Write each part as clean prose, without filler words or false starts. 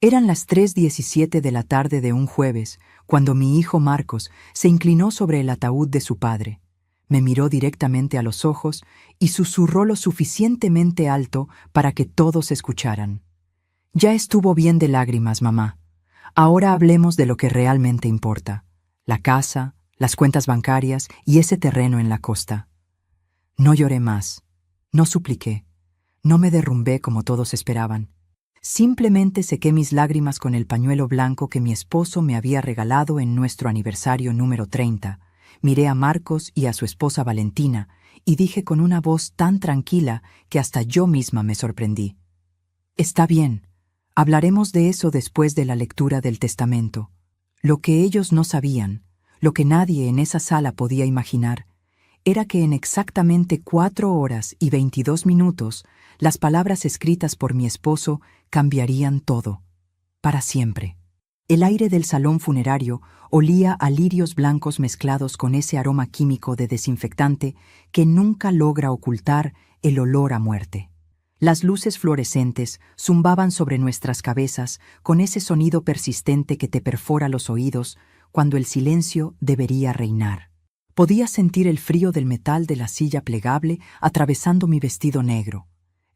Eran las 3:17 de la tarde de un jueves, cuando mi hijo Marcos se inclinó sobre el ataúd de su padre. Me miró directamente a los ojos y susurró lo suficientemente alto para que todos escucharan. Ya estuvo bien de lágrimas, mamá. Ahora hablemos de lo que realmente importa: la casa, las cuentas bancarias y ese terreno en la costa. No lloré más, no supliqué, no me derrumbé como todos esperaban. Simplemente sequé mis lágrimas con el pañuelo blanco que mi esposo me había regalado en nuestro aniversario número 30. Miré a Marcos y a su esposa Valentina y dije con una voz tan tranquila que hasta yo misma me sorprendí: Está bien, hablaremos de eso después de la lectura del testamento. Lo que ellos no sabían, lo que nadie en esa sala podía imaginar, era que en exactamente 4 horas y 22 minutos, las palabras escritas por mi esposo cambiarían todo, para siempre. El aire del salón funerario olía a lirios blancos mezclados con ese aroma químico de desinfectante que nunca logra ocultar el olor a muerte. Las luces fluorescentes zumbaban sobre nuestras cabezas con ese sonido persistente que te perfora los oídos cuando el silencio debería reinar. Podía sentir el frío del metal de la silla plegable atravesando mi vestido negro,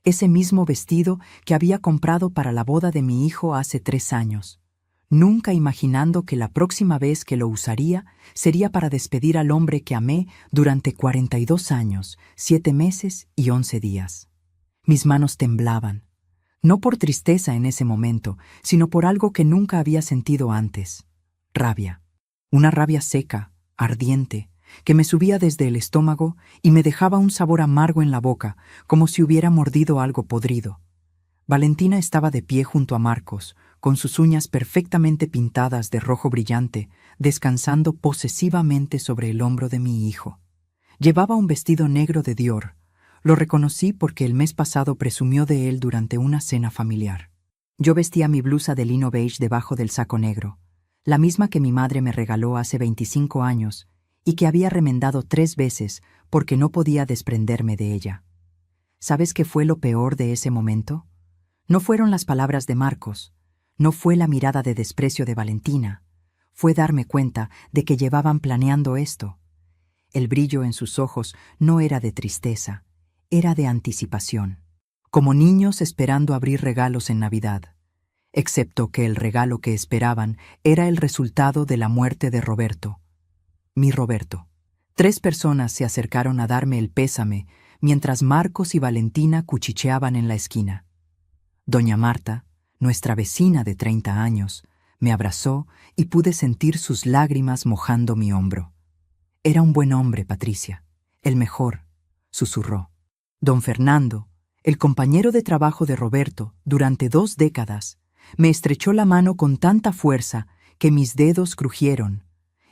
ese mismo vestido que había comprado para la boda de mi hijo hace 3 años, nunca imaginando que la próxima vez que lo usaría sería para despedir al hombre que amé durante 42 años, 7 meses y 11 días. Mis manos temblaban, no por tristeza en ese momento, sino por algo que nunca había sentido antes: rabia. Una rabia seca, ardiente, que me subía desde el estómago y me dejaba un sabor amargo en la boca, como si hubiera mordido algo podrido. Valentina estaba de pie junto a Marcos, con sus uñas perfectamente pintadas de rojo brillante, descansando posesivamente sobre el hombro de mi hijo. Llevaba un vestido negro de Dior. Lo reconocí porque el mes pasado presumió de él durante una cena familiar. Yo vestía mi blusa de lino beige debajo del saco negro, la misma que mi madre me regaló hace 25 años y que había remendado 3 veces porque no podía desprenderme de ella. ¿Sabes qué fue lo peor de ese momento? No fueron las palabras de Marcos, no fue la mirada de desprecio de Valentina, fue darme cuenta de que llevaban planeando esto. El brillo en sus ojos no era de tristeza, era de anticipación, como niños esperando abrir regalos en Navidad, excepto que el regalo que esperaban era el resultado de la muerte de Roberto. Mi Roberto. 3 personas se acercaron a darme el pésame mientras Marcos y Valentina cuchicheaban en la esquina. Doña Marta, nuestra vecina de 30 años, me abrazó y pude sentir sus lágrimas mojando mi hombro. Era un buen hombre, Patricia, el mejor, susurró. Don Fernando, el compañero de trabajo de Roberto durante 2 décadas, me estrechó la mano con tanta fuerza que mis dedos crujieron.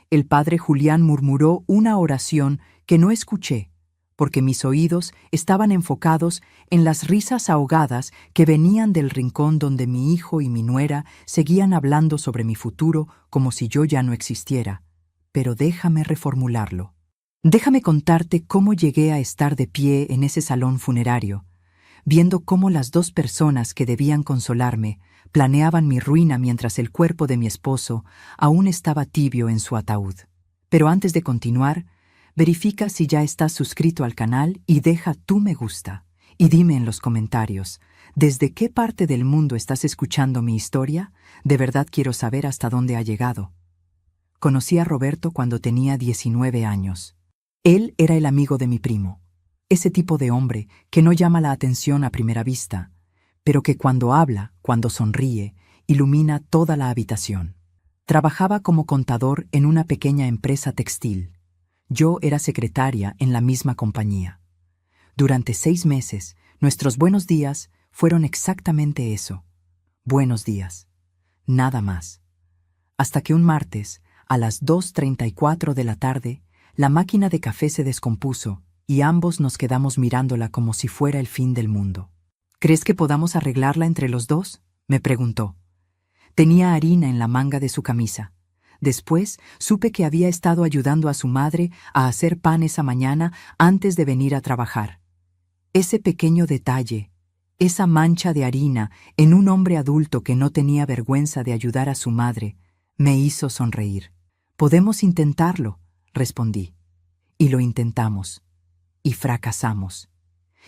El padre Julián murmuró una oración que no escuché, porque mis oídos estaban enfocados en las risas ahogadas que venían del rincón donde mi hijo y mi nuera seguían hablando sobre mi futuro como si yo ya no existiera. Pero déjame reformularlo. Déjame contarte cómo llegué a estar de pie en ese salón funerario, viendo cómo las 2 personas que debían consolarme planeaban mi ruina mientras el cuerpo de mi esposo aún estaba tibio en su ataúd. Pero antes de continuar, verifica si ya estás suscrito al canal y deja tu me gusta. Y dime en los comentarios, ¿desde qué parte del mundo estás escuchando mi historia? De verdad quiero saber hasta dónde ha llegado. Conocí a Roberto cuando tenía 19 años. Él era el amigo de mi primo, ese tipo de hombre que no llama la atención a primera vista, pero que cuando habla, cuando sonríe, ilumina toda la habitación. Trabajaba como contador en una pequeña empresa textil. Yo era secretaria en la misma compañía. Durante 6 meses, nuestros buenos días fueron exactamente eso: buenos días. Nada más. Hasta que un martes, a las 2:34 de la tarde, la máquina de café se descompuso y ambos nos quedamos mirándola como si fuera el fin del mundo. ¿Crees que podamos arreglarla entre los 2? Me preguntó. Tenía harina en la manga de su camisa. Después supe que había estado ayudando a su madre a hacer pan esa mañana antes de venir a trabajar. Ese pequeño detalle, Esa mancha de harina en un hombre adulto que no tenía vergüenza de ayudar a su madre me hizo sonreír. «Podemos intentarlo», respondí. Y lo intentamos. Y fracasamos.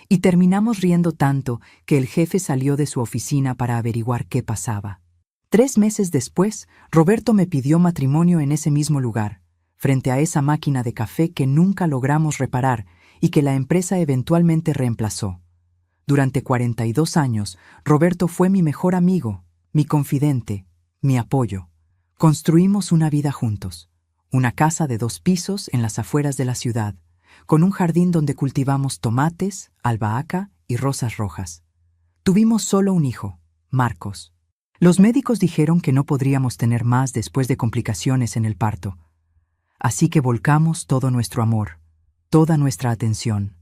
Y terminamos riendo tanto que el jefe salió de su oficina para averiguar qué pasaba. 3 meses después, Roberto me pidió matrimonio en ese mismo lugar, frente a esa máquina de café que nunca logramos reparar y que la empresa eventualmente reemplazó. Durante 42 años, Roberto fue mi mejor amigo, mi confidente, mi apoyo. Construimos una vida juntos, una casa de 2 pisos en las afueras de la ciudad, con un jardín donde cultivamos tomates, albahaca y rosas rojas. Tuvimos solo un hijo, Marcos. Los médicos dijeron que no podríamos tener más después de complicaciones en el parto. Así que volcamos todo nuestro amor, toda nuestra atención,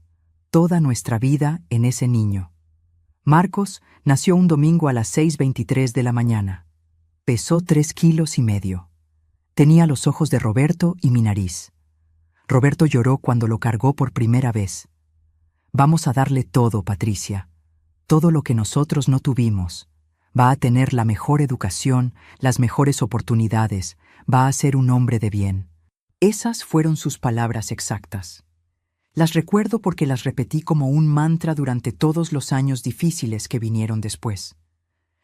toda nuestra vida en ese niño. Marcos nació un domingo a las 6:23 de la mañana. Pesó 3,5 kilos. Tenía los ojos de Roberto y mi nariz. Roberto lloró cuando lo cargó por primera vez. Vamos a darle todo, Patricia. Todo lo que nosotros no tuvimos. Va a tener la mejor educación, las mejores oportunidades. Va a ser un hombre de bien. Esas fueron sus palabras exactas. Las recuerdo porque las repetí como un mantra durante todos los años difíciles que vinieron después.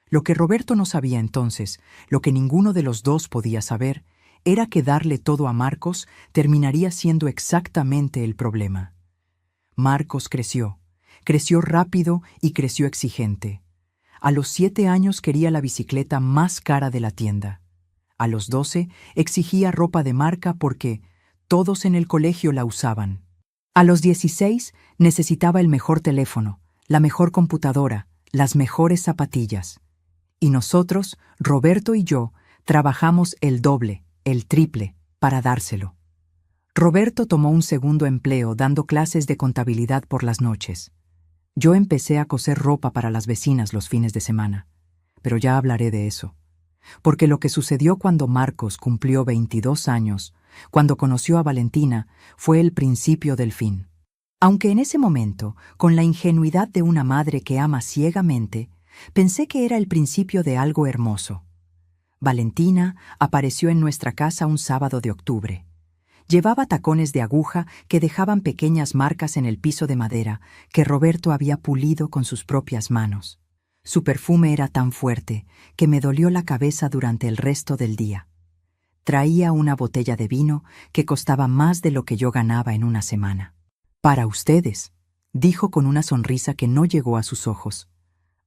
Lo que Roberto no sabía entonces, lo que ninguno de los dos podía saber, era que darle todo a Marcos terminaría siendo exactamente el problema. Marcos creció rápido y creció exigente. A los 7 años quería la bicicleta más cara de la tienda. A los 12 exigía ropa de marca porque todos en el colegio la usaban. A los 16 necesitaba el mejor teléfono, la mejor computadora, las mejores zapatillas. Y nosotros, Roberto y yo, trabajamos el doble, el triple, para dárselo. Roberto tomó un segundo empleo dando clases de contabilidad por las noches. Yo empecé a coser ropa para las vecinas los fines de semana, pero ya hablaré de eso. Porque lo que sucedió cuando Marcos cumplió 22 años, cuando conoció a Valentina, fue el principio del fin. Aunque en ese momento, con la ingenuidad de una madre que ama ciegamente, pensé que era el principio de algo hermoso. Valentina apareció en nuestra casa un sábado de octubre. Llevaba tacones de aguja que dejaban pequeñas marcas en el piso de madera que Roberto había pulido con sus propias manos. Su perfume era tan fuerte que me dolió la cabeza durante el resto del día. Traía una botella de vino que costaba más de lo que yo ganaba en una semana. «Para ustedes», dijo con una sonrisa que no llegó a sus ojos.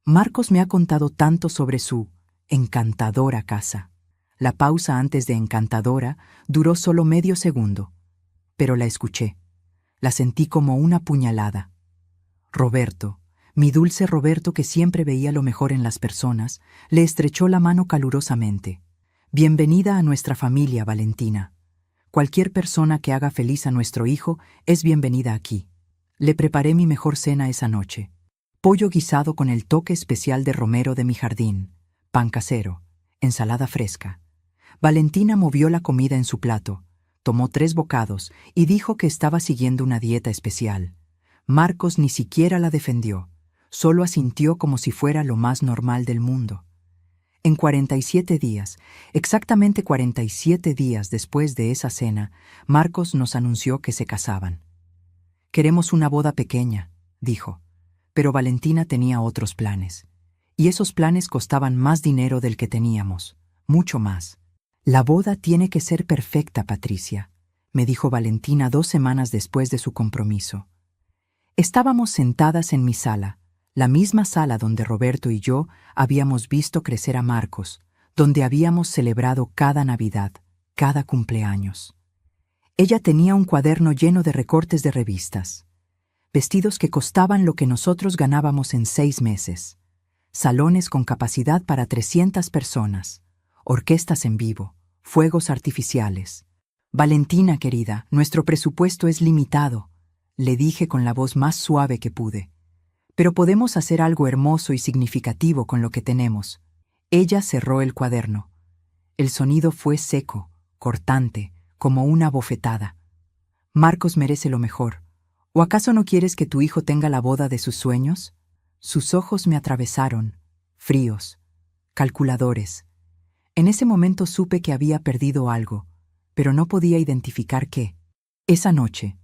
Marcos me ha contado tanto sobre su encantadora casa. La pausa antes de encantadora duró solo medio segundo, pero la escuché. La sentí como una puñalada. Roberto, mi dulce Roberto que siempre veía lo mejor en las personas, le estrechó la mano calurosamente. «Bienvenida a nuestra familia, Valentina. Cualquier persona que haga feliz a nuestro hijo es bienvenida aquí». Le preparé mi mejor cena esa noche. Pollo guisado con el toque especial de romero de mi jardín, pan casero, ensalada fresca. Valentina movió la comida en su plato, tomó 3 bocados y dijo que estaba siguiendo una dieta especial. Marcos ni siquiera la defendió, solo asintió como si fuera lo más normal del mundo. En 47 días, exactamente 47 días después de esa cena, Marcos nos anunció que se casaban. «Queremos una boda pequeña», dijo, pero Valentina tenía otros planes. Y esos planes costaban más dinero del que teníamos, mucho más. «La boda tiene que ser perfecta, Patricia», me dijo Valentina 2 semanas después de su compromiso. Estábamos sentadas en mi sala, la misma sala donde Roberto y yo habíamos visto crecer a Marcos, donde habíamos celebrado cada Navidad, cada cumpleaños. Ella tenía un cuaderno lleno de recortes de revistas, vestidos que costaban lo que nosotros ganábamos en 6 meses, salones con capacidad para 300 personas, orquestas en vivo, fuegos artificiales. «Valentina, querida, nuestro presupuesto es limitado», le dije con la voz más suave que pude. «Pero podemos hacer algo hermoso y significativo con lo que tenemos». Ella cerró el cuaderno. El sonido fue seco, cortante, como una bofetada. «Marcos merece lo mejor. ¿O acaso no quieres que tu hijo tenga la boda de sus sueños?» Sus ojos me atravesaron, fríos, calculadores. En ese momento supe que había perdido algo, pero no podía identificar qué. Esa noche,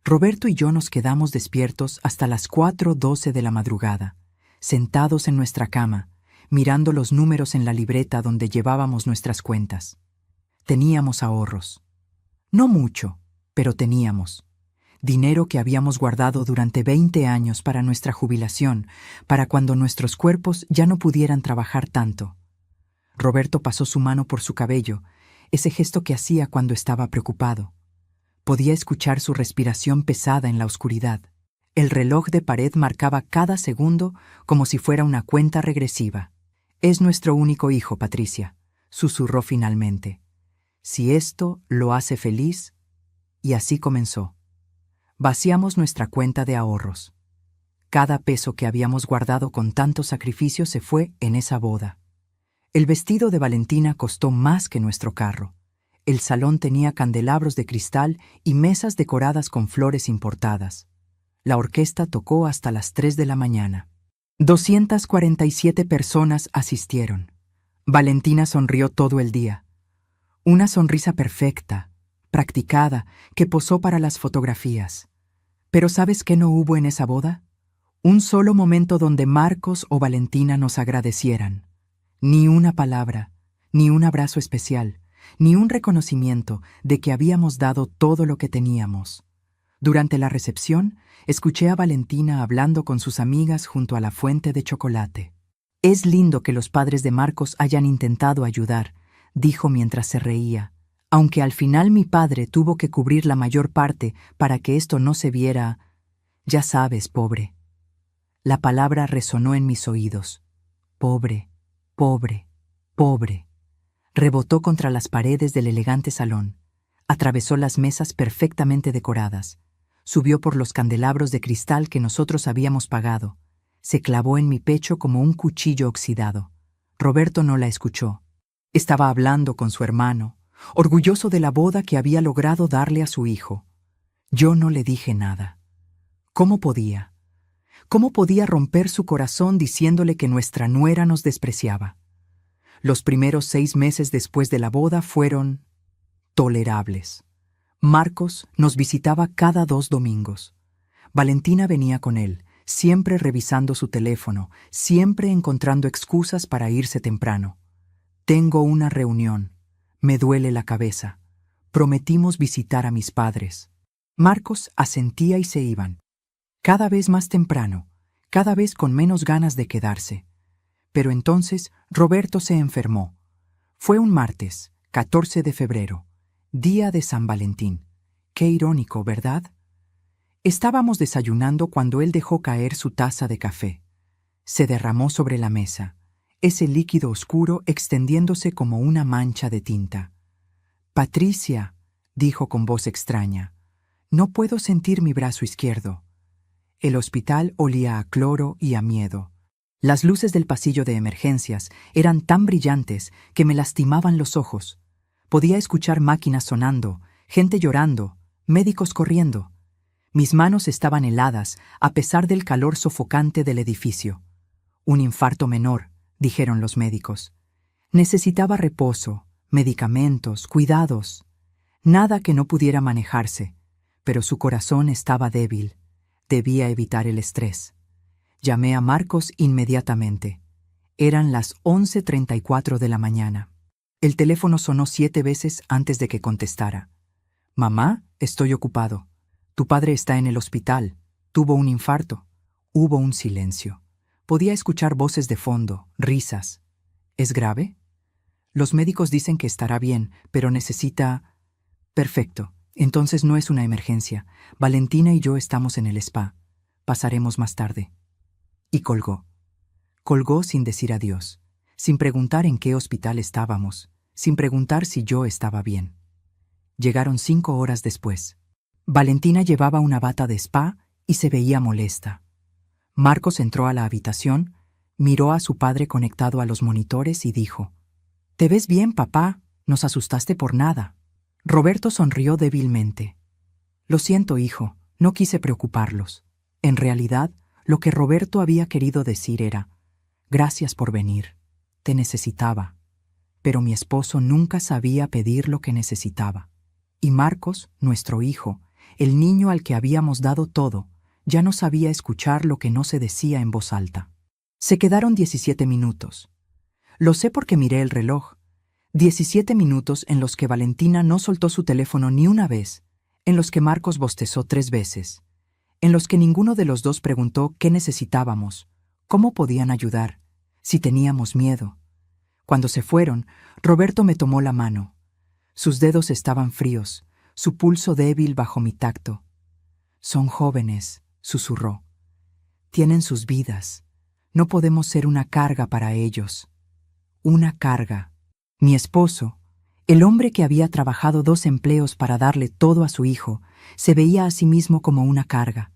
Roberto y yo nos quedamos despiertos hasta las 4:12 de la madrugada, sentados en nuestra cama, mirando los números en la libreta donde llevábamos nuestras cuentas. Teníamos ahorros. No mucho, pero teníamos. Dinero que habíamos guardado durante 20 años para nuestra jubilación, para cuando nuestros cuerpos ya no pudieran trabajar tanto. Roberto pasó su mano por su cabello, ese gesto que hacía cuando estaba preocupado. Podía escuchar su respiración pesada en la oscuridad. El reloj de pared marcaba cada segundo como si fuera una cuenta regresiva. «Es nuestro único hijo, Patricia», susurró finalmente. «Si esto lo hace feliz». Y así comenzó. Vaciamos nuestra cuenta de ahorros. Cada peso que habíamos guardado con tanto sacrificio se fue en esa boda. El vestido de Valentina costó más que nuestro carro. El salón tenía candelabros de cristal y mesas decoradas con flores importadas. La orquesta tocó hasta las 3 de la mañana. 247 personas asistieron. Valentina sonrió todo el día. Una sonrisa perfecta, practicada, que posó para las fotografías. Pero ¿sabes qué no hubo en esa boda? Un solo momento donde Marcos o Valentina nos agradecieran. Ni una palabra, ni un abrazo especial, ni un reconocimiento de que habíamos dado todo lo que teníamos. Durante la recepción, escuché a Valentina hablando con sus amigas junto a la fuente de chocolate. «Es lindo que los padres de Marcos hayan intentado ayudar», dijo mientras se reía, «aunque al final mi padre tuvo que cubrir la mayor parte para que esto no se viera, ya sabes, pobre». La palabra resonó en mis oídos. Pobre, pobre, pobre. Rebotó contra las paredes del elegante salón. Atravesó las mesas perfectamente decoradas. Subió por los candelabros de cristal que nosotros habíamos pagado. Se clavó en mi pecho como un cuchillo oxidado. Roberto no la escuchó. Estaba hablando con su hermano, orgulloso de la boda que había logrado darle a su hijo. Yo no le dije nada. ¿Cómo podía? ¿Cómo podía romper su corazón diciéndole que nuestra nuera nos despreciaba? Los primeros 6 meses después de la boda fueron tolerables. Marcos nos visitaba cada 2 domingos. Valentina venía con él, siempre revisando su teléfono, siempre encontrando excusas para irse temprano. «Tengo una reunión. Me duele la cabeza. Prometimos visitar a mis padres». Marcos asentía y se iban. Cada vez más temprano, cada vez con menos ganas de quedarse. Pero entonces Roberto se enfermó. Fue un martes, 14 de febrero, día de San Valentín. Qué irónico, ¿verdad? Estábamos desayunando cuando él dejó caer su taza de café. Se derramó sobre la mesa, ese líquido oscuro extendiéndose como una mancha de tinta. «Patricia», dijo con voz extraña, «no puedo sentir mi brazo izquierdo». El hospital olía a cloro y a miedo. Las luces del pasillo de emergencias eran tan brillantes que me lastimaban los ojos. Podía escuchar máquinas sonando, gente llorando, médicos corriendo. Mis manos estaban heladas a pesar del calor sofocante del edificio. Un infarto menor, dijeron los médicos. Necesitaba reposo, medicamentos, cuidados. Nada que no pudiera manejarse, pero su corazón estaba débil. Debía evitar el estrés. Llamé a Marcos inmediatamente. Eran las 11:34 de la mañana. El teléfono sonó 7 veces antes de que contestara. «Mamá, estoy ocupado. Tu padre está en el hospital. Tuvo un infarto». Hubo un silencio. Podía escuchar voces de fondo, risas. «¿Es grave?» «Los médicos dicen que estará bien, pero necesita...» «Perfecto. Entonces no es una emergencia. Valentina y yo estamos en el spa. Pasaremos más tarde». Y colgó. Colgó sin decir adiós, sin preguntar en qué hospital estábamos, sin preguntar si yo estaba bien. Llegaron 5 horas después. Valentina llevaba una bata de spa y se veía molesta. Marcos entró a la habitación, miró a su padre conectado a los monitores y dijo: «¿Te ves bien, papá? Nos asustaste por nada». Roberto sonrió débilmente. «Lo siento, hijo, no quise preocuparlos. En realidad, Lo que Roberto había querido decir era: gracias por venir, te necesitaba. Pero mi esposo nunca sabía pedir lo que necesitaba. Y Marcos, nuestro hijo, el niño al que habíamos dado todo, ya no sabía escuchar lo que no se decía en voz alta. Se quedaron 17 minutos. Lo sé porque miré el reloj. 17 minutos en los que Valentina no soltó su teléfono ni una vez, en los que Marcos bostezó 3 veces, en los que ninguno de los dos preguntó qué necesitábamos, cómo podían ayudar, si teníamos miedo. Cuando se fueron, Roberto me tomó la mano. Sus dedos estaban fríos, su pulso débil bajo mi tacto. Son jóvenes, susurró. Tienen sus vidas. No podemos ser una carga para ellos. Una carga. Mi esposo, el hombre que había trabajado 2 empleos para darle todo a su hijo, se veía a sí mismo como una carga.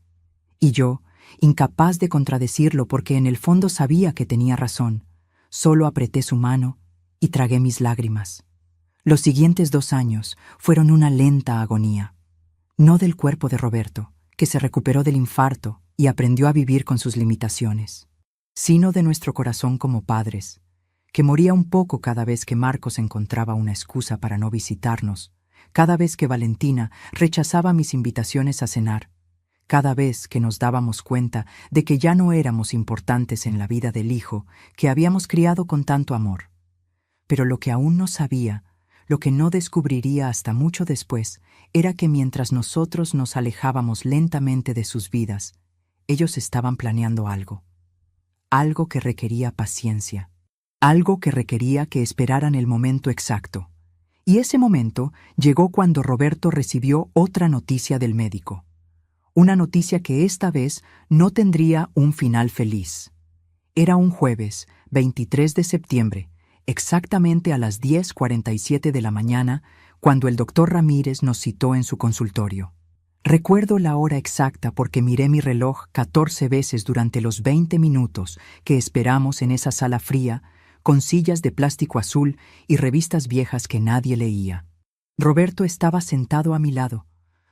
Y yo, incapaz de contradecirlo porque en el fondo sabía que tenía razón, solo apreté su mano y tragué mis lágrimas. Los siguientes 2 años fueron una lenta agonía. No del cuerpo de Roberto, que se recuperó del infarto y aprendió a vivir con sus limitaciones, sino de nuestro corazón como padres, que moría un poco cada vez que Marcos encontraba una excusa para no visitarnos, cada vez que Valentina rechazaba mis invitaciones a cenar, cada vez que nos dábamos cuenta de que ya no éramos importantes en la vida del hijo que habíamos criado con tanto amor. Pero lo que aún no sabía, lo que no descubriría hasta mucho después, era que mientras nosotros nos alejábamos lentamente de sus vidas, ellos estaban planeando algo. Algo que requería paciencia. Algo que requería que esperaran el momento exacto. Y ese momento llegó cuando Roberto recibió otra noticia del médico. Una noticia que esta vez no tendría un final feliz. Era un jueves, 23 de septiembre, exactamente a las 10:47 de la mañana, cuando el doctor Ramírez nos citó en su consultorio. Recuerdo la hora exacta porque miré mi reloj 14 veces durante los 20 minutos que esperamos en esa sala fría, con sillas de plástico azul y revistas viejas que nadie leía. Roberto estaba sentado a mi lado,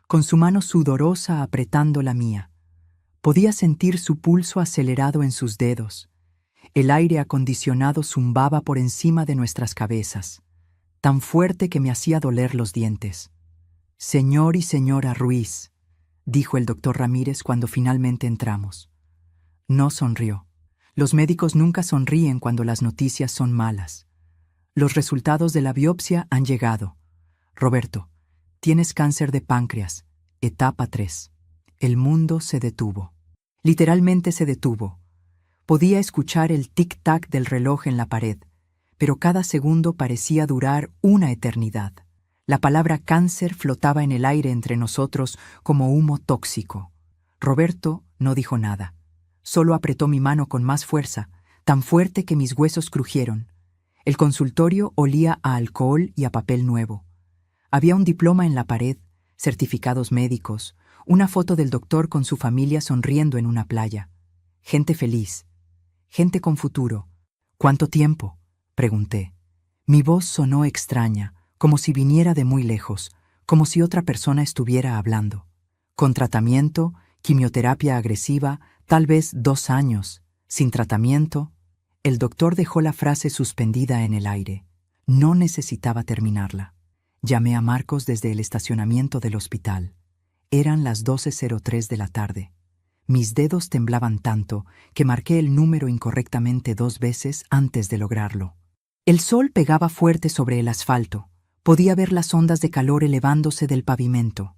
con su mano sudorosa apretando la mía. Podía sentir su pulso acelerado en sus dedos. El aire acondicionado zumbaba por encima de nuestras cabezas, tan fuerte que me hacía doler los dientes. «Señor y señora Ruiz», dijo el doctor Ramírez cuando finalmente entramos. No sonrió. Los médicos nunca sonríen cuando las noticias son malas. Los resultados de la biopsia han llegado. Roberto, tienes cáncer de páncreas, etapa 3. El mundo se detuvo. Literalmente se detuvo. Podía escuchar el tic-tac del reloj en la pared, pero cada segundo parecía durar una eternidad. La palabra cáncer flotaba en el aire entre nosotros como humo tóxico. Roberto no dijo nada. Solo apretó mi mano con más fuerza, tan fuerte que mis huesos crujieron. El consultorio olía a alcohol y a papel nuevo. Había un diploma en la pared, certificados médicos, una foto del doctor con su familia sonriendo en una playa. Gente feliz. Gente con futuro. ¿Cuánto tiempo?, pregunté. Mi voz sonó extraña, como si viniera de muy lejos, como si otra persona estuviera hablando. Con tratamiento, quimioterapia agresiva, tal vez 2 años. Sin tratamiento. El doctor dejó la frase suspendida en el aire. No necesitaba terminarla. Llamé a Marcos desde el estacionamiento del hospital. Eran las 12:03 de la tarde. Mis dedos temblaban tanto que marqué el número incorrectamente 2 veces antes de lograrlo. El sol pegaba fuerte sobre el asfalto. Podía ver las ondas de calor elevándose del pavimento.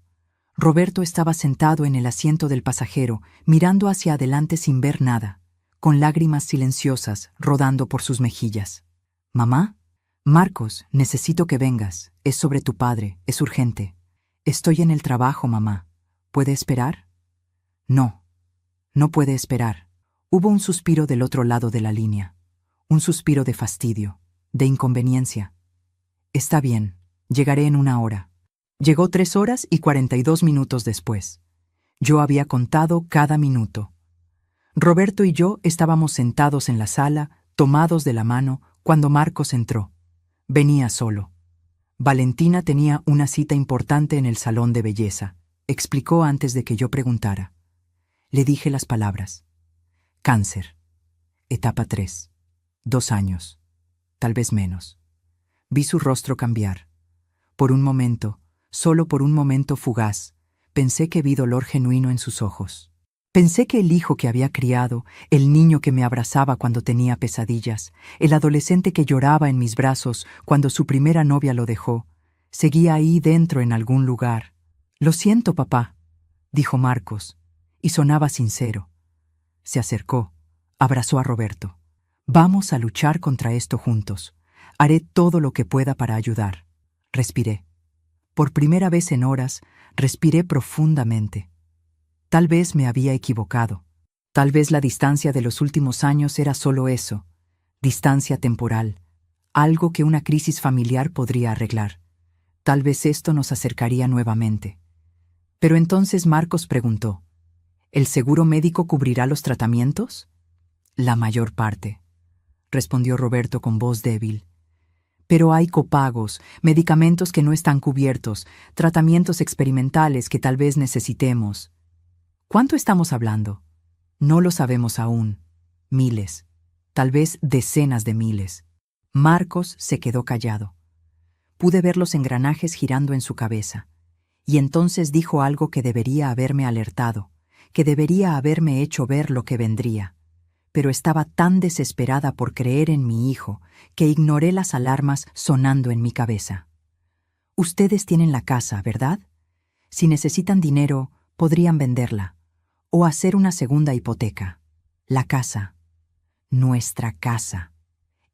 Roberto estaba sentado en el asiento del pasajero, mirando hacia adelante sin ver nada, con lágrimas silenciosas rodando por sus mejillas. «¿Mamá? Marcos, necesito que vengas. Es sobre tu padre, es urgente». «Estoy en el trabajo, mamá. ¿Puede esperar?» «No, no puede esperar». Hubo un suspiro del otro lado de la línea. Un suspiro de fastidio, de inconveniencia. «Está bien, llegaré en 1 hora». Llegó 3 horas y 42 minutos después. Yo había contado cada minuto. Roberto y yo estábamos sentados en la sala, tomados de la mano, cuando Marcos entró. Venía solo. Valentina tenía una cita importante en el salón de belleza, explicó antes de que yo preguntara. Le dije las palabras. Cáncer. Etapa 3. 2 años. Tal vez menos. Vi su rostro cambiar. Por un momento, solo por un momento fugaz, pensé que vi dolor genuino en sus ojos. Pensé que el hijo que había criado, el niño que me abrazaba cuando tenía pesadillas, el adolescente que lloraba en mis brazos cuando su primera novia lo dejó, seguía ahí dentro en algún lugar. «Lo siento, papá», dijo Marcos, y sonaba sincero. Se acercó, abrazó a Roberto. «Vamos a luchar contra esto juntos. Haré todo lo que pueda para ayudar». Respiré. Por primera vez en horas, respiré profundamente. Tal vez me había equivocado. Tal vez la distancia de los últimos años era solo eso, distancia temporal, algo que una crisis familiar podría arreglar. Tal vez esto nos acercaría nuevamente. Pero entonces Marcos preguntó, ¿el seguro médico cubrirá los tratamientos? La mayor parte, respondió Roberto con voz débil. Pero hay copagos, medicamentos que no están cubiertos, tratamientos experimentales que tal vez necesitemos. ¿Cuánto estamos hablando? No lo sabemos aún. Miles, tal vez decenas de miles. Marcos se quedó callado. Pude ver los engranajes girando en su cabeza. Y entonces dijo algo que debería haberme alertado, que debería haberme hecho ver lo que vendría. Pero estaba tan desesperada por creer en mi hijo que ignoré las alarmas sonando en mi cabeza. Ustedes tienen la casa, ¿verdad? Si necesitan dinero, podrían venderla o hacer una segunda hipoteca. La casa. Nuestra casa.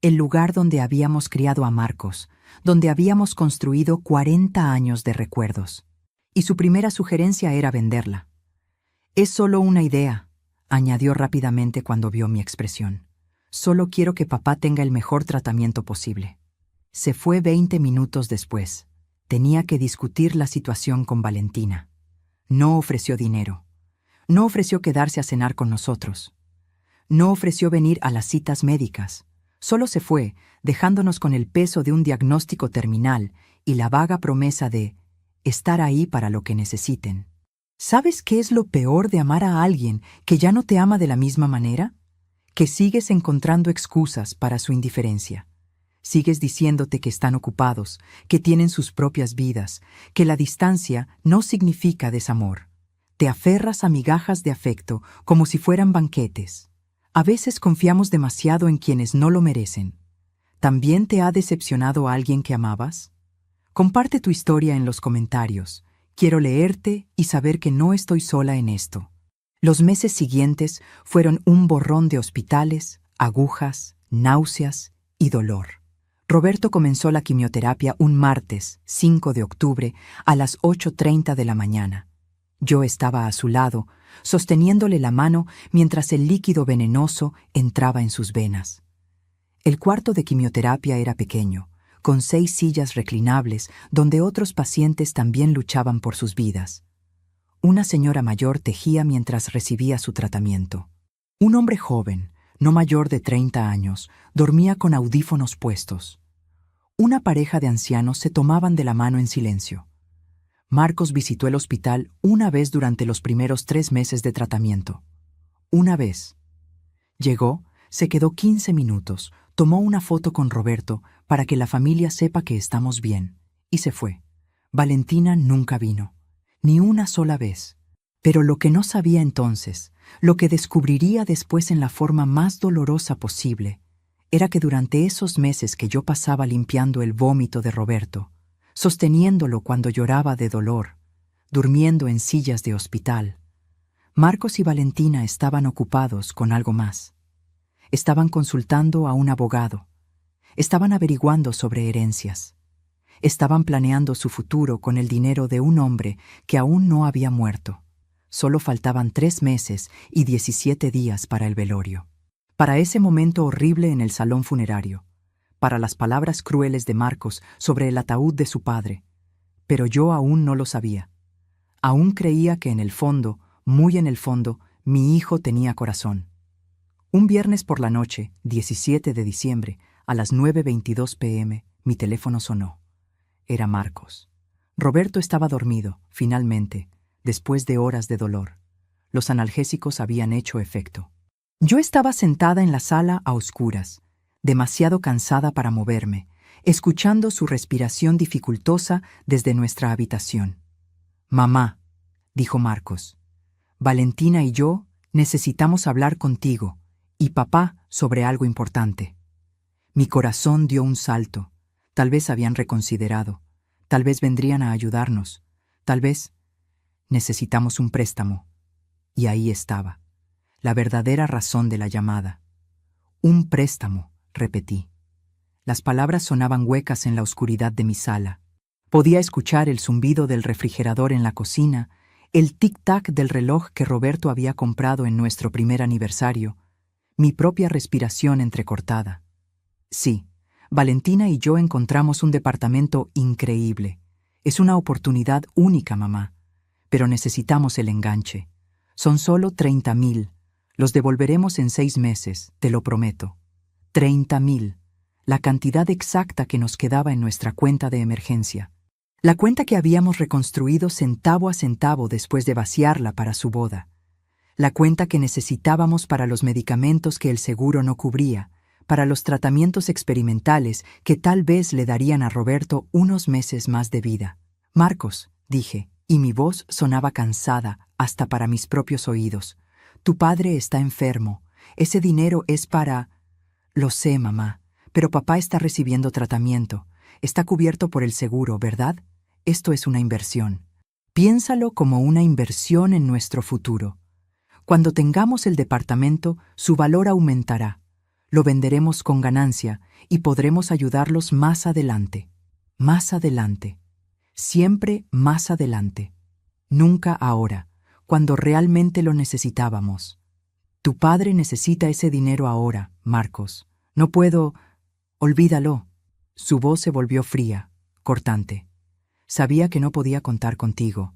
El lugar donde habíamos criado a Marcos, donde habíamos construido 40 años de recuerdos. Y su primera sugerencia era venderla. «Es solo una idea», añadió rápidamente cuando vio mi expresión. «Solo quiero que papá tenga el mejor tratamiento posible». Se fue 20 minutos después. Tenía que discutir la situación con Valentina. No ofreció dinero. No ofreció quedarse a cenar con nosotros. No ofreció venir a las citas médicas. Solo se fue, dejándonos con el peso de un diagnóstico terminal y la vaga promesa de estar ahí para lo que necesiten. ¿Sabes qué es lo peor de amar a alguien que ya no te ama de la misma manera? Que sigues encontrando excusas para su indiferencia. Sigues diciéndote que están ocupados, que tienen sus propias vidas, que la distancia no significa desamor. Te aferras a migajas de afecto como si fueran banquetes. A veces confiamos demasiado en quienes no lo merecen. ¿También te ha decepcionado a alguien que amabas? Comparte tu historia en los comentarios. Quiero leerte y saber que no estoy sola en esto. Los meses siguientes fueron un borrón de hospitales, agujas, náuseas y dolor. Roberto comenzó la quimioterapia un martes, 5 de octubre, a las 8:30 de la mañana. Yo estaba a su lado, sosteniéndole la mano mientras el líquido venenoso entraba en sus venas. El cuarto de quimioterapia era pequeño, con 6 sillas reclinables donde otros pacientes también luchaban por sus vidas. Una señora mayor tejía mientras recibía su tratamiento. Un hombre joven, no mayor de 30 años, dormía con audífonos puestos. Una pareja de ancianos se tomaban de la mano en silencio. Marcos visitó el hospital una vez durante los primeros 3 meses de tratamiento. Una vez. Llegó, se quedó 15 minutos, tomó una foto con Roberto para que la familia sepa que estamos bien, y se fue. Valentina nunca vino, ni una sola vez. Pero lo que no sabía entonces, lo que descubriría después en la forma más dolorosa posible, era que durante esos meses que yo pasaba limpiando el vómito de Roberto, sosteniéndolo cuando lloraba de dolor, durmiendo en sillas de hospital, Marcos y Valentina estaban ocupados con algo más. Estaban consultando a un abogado. Estaban averiguando sobre herencias. Estaban planeando su futuro con el dinero de un hombre que aún no había muerto. Solo faltaban 3 meses y 17 días para el velorio. Para ese momento horrible en el salón funerario. Para las palabras crueles de Marcos sobre el ataúd de su padre. Pero yo aún no lo sabía. Aún creía que en el fondo, muy en el fondo, mi hijo tenía corazón. Un viernes por la noche, 17 de diciembre, a las 9:22 p.m., mi teléfono sonó. Era Marcos. Roberto estaba dormido, finalmente, después de horas de dolor. Los analgésicos habían hecho efecto. Yo estaba sentada en la sala a oscuras, demasiado cansada para moverme, escuchando su respiración dificultosa desde nuestra habitación. «Mamá», dijo Marcos, «Valentina y yo necesitamos hablar contigo y papá sobre algo importante». Mi corazón dio un salto. Tal vez habían reconsiderado. Tal vez vendrían a ayudarnos. Tal vez necesitamos un préstamo. Y ahí estaba, la verdadera razón de la llamada. «Un préstamo», repetí. Las palabras sonaban huecas en la oscuridad de mi sala. Podía escuchar el zumbido del refrigerador en la cocina, el tic-tac del reloj que Roberto había comprado en nuestro primer aniversario, mi propia respiración entrecortada. Sí, Valentina y yo encontramos un departamento increíble. Es una oportunidad única, mamá. Pero necesitamos el enganche. Son solo 30,000. Los devolveremos en 6 meses, te lo prometo. 30,000. La cantidad exacta que nos quedaba en nuestra cuenta de emergencia. La cuenta que habíamos reconstruido centavo a centavo después de vaciarla para su boda. La cuenta que necesitábamos para los medicamentos que el seguro no cubría, para los tratamientos experimentales que tal vez le darían a Roberto unos meses más de vida. «Marcos», dije, y mi voz sonaba cansada hasta para mis propios oídos. «Tu padre está enfermo. Ese dinero es para...» «Lo sé, mamá, pero papá está recibiendo tratamiento. Está cubierto por el seguro, ¿verdad? Esto es una inversión. Piénsalo como una inversión en nuestro futuro. Cuando tengamos el departamento, su valor aumentará. Lo venderemos con ganancia y podremos ayudarlos más adelante. Más adelante. Siempre más adelante. Nunca ahora, cuando realmente lo necesitábamos. Tu padre necesita ese dinero ahora, Marcos. No puedo... Olvídalo». Su voz se volvió fría, cortante. «Sabía que no podía contar contigo.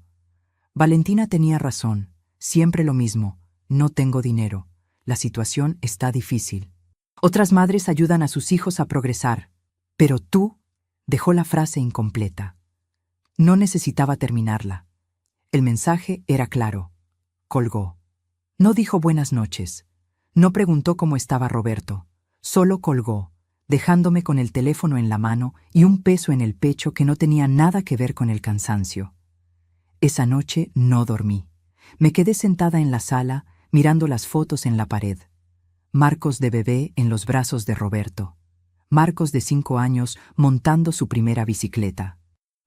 Valentina tenía razón. Siempre lo mismo. No tengo dinero. La situación está difícil. Otras madres ayudan a sus hijos a progresar. Pero tú...» Dejó la frase incompleta. No necesitaba terminarla. El mensaje era claro. Colgó. No dijo buenas noches. No preguntó cómo estaba Roberto. Solo colgó, dejándome con el teléfono en la mano y un peso en el pecho que no tenía nada que ver con el cansancio. Esa noche no dormí. Me quedé sentada en la sala, mirando las fotos en la pared. Marcos de bebé en los brazos de Roberto. Marcos de 5 años montando su primera bicicleta.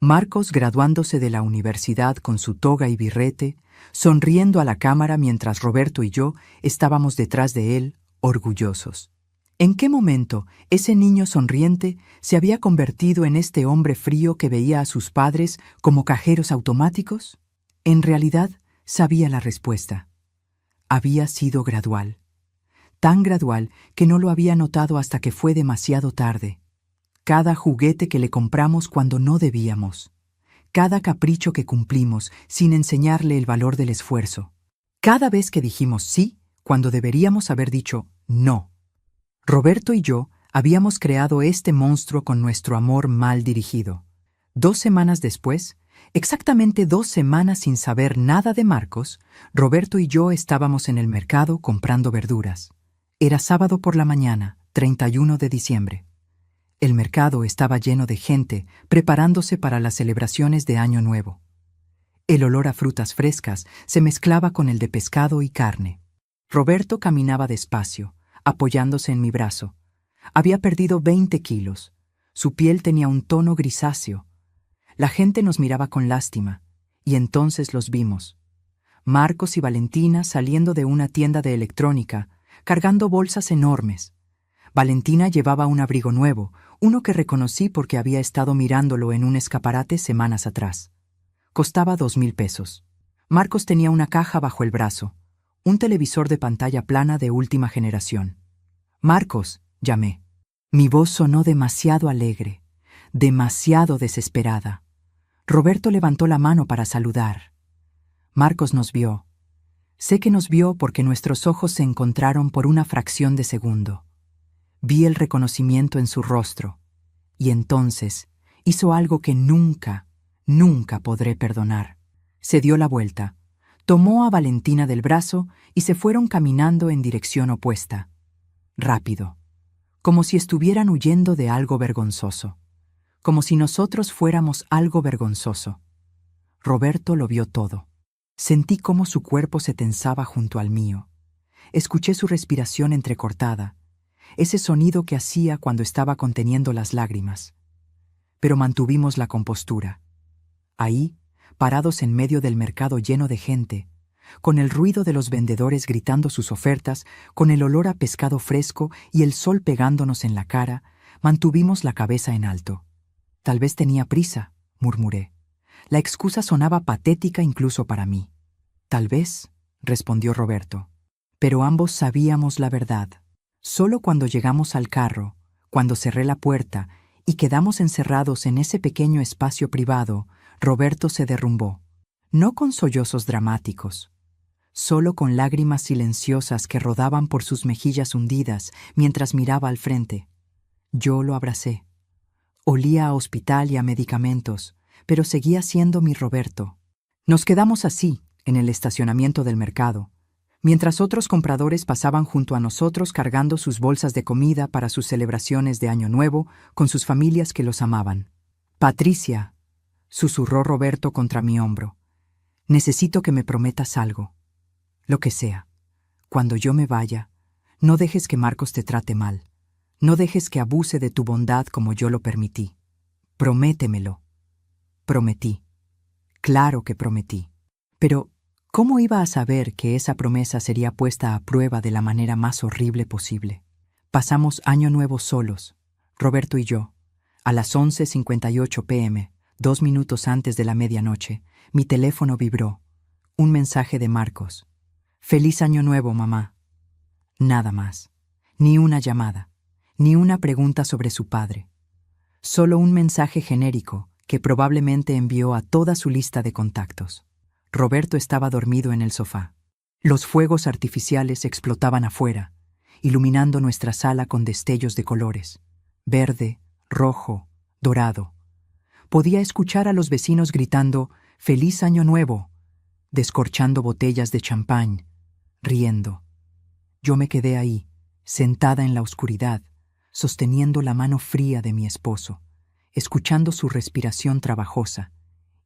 Marcos graduándose de la universidad con su toga y birrete, sonriendo a la cámara mientras Roberto y yo estábamos detrás de él, orgullosos. ¿En qué momento ese niño sonriente se había convertido en este hombre frío que veía a sus padres como cajeros automáticos? En realidad, sabía la respuesta. Había sido gradual. Tan gradual que no lo había notado hasta que fue demasiado tarde. Cada juguete que le compramos cuando no debíamos. Cada capricho que cumplimos sin enseñarle el valor del esfuerzo. Cada vez que dijimos sí cuando deberíamos haber dicho no. Roberto y yo habíamos creado este monstruo con nuestro amor mal dirigido. 2 semanas después, exactamente 2 semanas sin saber nada de Marcos, Roberto y yo estábamos en el mercado comprando verduras. Era sábado por la mañana, 31 de diciembre. El mercado estaba lleno de gente preparándose para las celebraciones de Año Nuevo. El olor a frutas frescas se mezclaba con el de pescado y carne. Roberto caminaba despacio, apoyándose en mi brazo. Había perdido 20 kilos. Su piel tenía un tono grisáceo. La gente nos miraba con lástima, y entonces los vimos. Marcos y Valentina saliendo de una tienda de electrónica, cargando bolsas enormes. Valentina llevaba un abrigo nuevo, uno que reconocí porque había estado mirándolo en un escaparate semanas atrás. Costaba 2,000 pesos. Marcos tenía una caja bajo el brazo, un televisor de pantalla plana de última generación. «Marcos», llamé. Mi voz sonó demasiado alegre, demasiado desesperada. Roberto levantó la mano para saludar. Marcos nos vio. Sé que nos vio porque nuestros ojos se encontraron por una fracción de segundo. Vi el reconocimiento en su rostro, y entonces hizo algo que nunca, nunca podré perdonar. Se dio la vuelta, Tomó a Valentina del brazo y se fueron caminando en dirección opuesta. Rápido, como si estuvieran huyendo de algo vergonzoso, como si nosotros fuéramos algo vergonzoso. Roberto lo vio todo. Sentí cómo su cuerpo se tensaba junto al mío. Escuché su respiración entrecortada, ese sonido que hacía cuando estaba conteniendo las lágrimas. Pero mantuvimos la compostura. Ahí, parados en medio del mercado lleno de gente, con el ruido de los vendedores gritando sus ofertas, con el olor a pescado fresco y el sol pegándonos en la cara, mantuvimos la cabeza en alto. Tal vez tenía prisa, murmuré. La excusa sonaba patética incluso para mí. Tal vez, respondió Roberto. Pero ambos sabíamos la verdad. Solo cuando llegamos al carro, cuando cerré la puerta y quedamos encerrados en ese pequeño espacio privado, Roberto se derrumbó. No con sollozos dramáticos, solo con lágrimas silenciosas que rodaban por sus mejillas hundidas mientras miraba al frente. Yo lo abracé. Olía a hospital y a medicamentos, pero seguía siendo mi Roberto. Nos quedamos así, en el estacionamiento del mercado, mientras otros compradores pasaban junto a nosotros cargando sus bolsas de comida para sus celebraciones de Año Nuevo con sus familias que los amaban. «Patricia», susurró Roberto contra mi hombro, «necesito que me prometas algo. Lo que sea. Cuando yo me vaya, no dejes que Marcos te trate mal. No dejes que abuse de tu bondad como yo lo permití. Prométemelo». Prometí. Claro que prometí. Pero, ¿cómo iba a saber que esa promesa sería puesta a prueba de la manera más horrible posible? Pasamos Año Nuevo solos, Roberto y yo. A las 11:58 p.m., 2 minutos antes de la medianoche, mi teléfono vibró. Un mensaje de Marcos. «Feliz Año Nuevo, mamá». Nada más. Ni una llamada. Ni una pregunta sobre su padre. Solo un mensaje genérico que probablemente envió a toda su lista de contactos. Roberto estaba dormido en el sofá. Los fuegos artificiales explotaban afuera, iluminando nuestra sala con destellos de colores: verde, rojo, dorado. Podía escuchar a los vecinos gritando «¡Feliz Año Nuevo!», descorchando botellas de champán, riendo. Yo me quedé ahí, sentada en la oscuridad, sosteniendo la mano fría de mi esposo, escuchando su respiración trabajosa,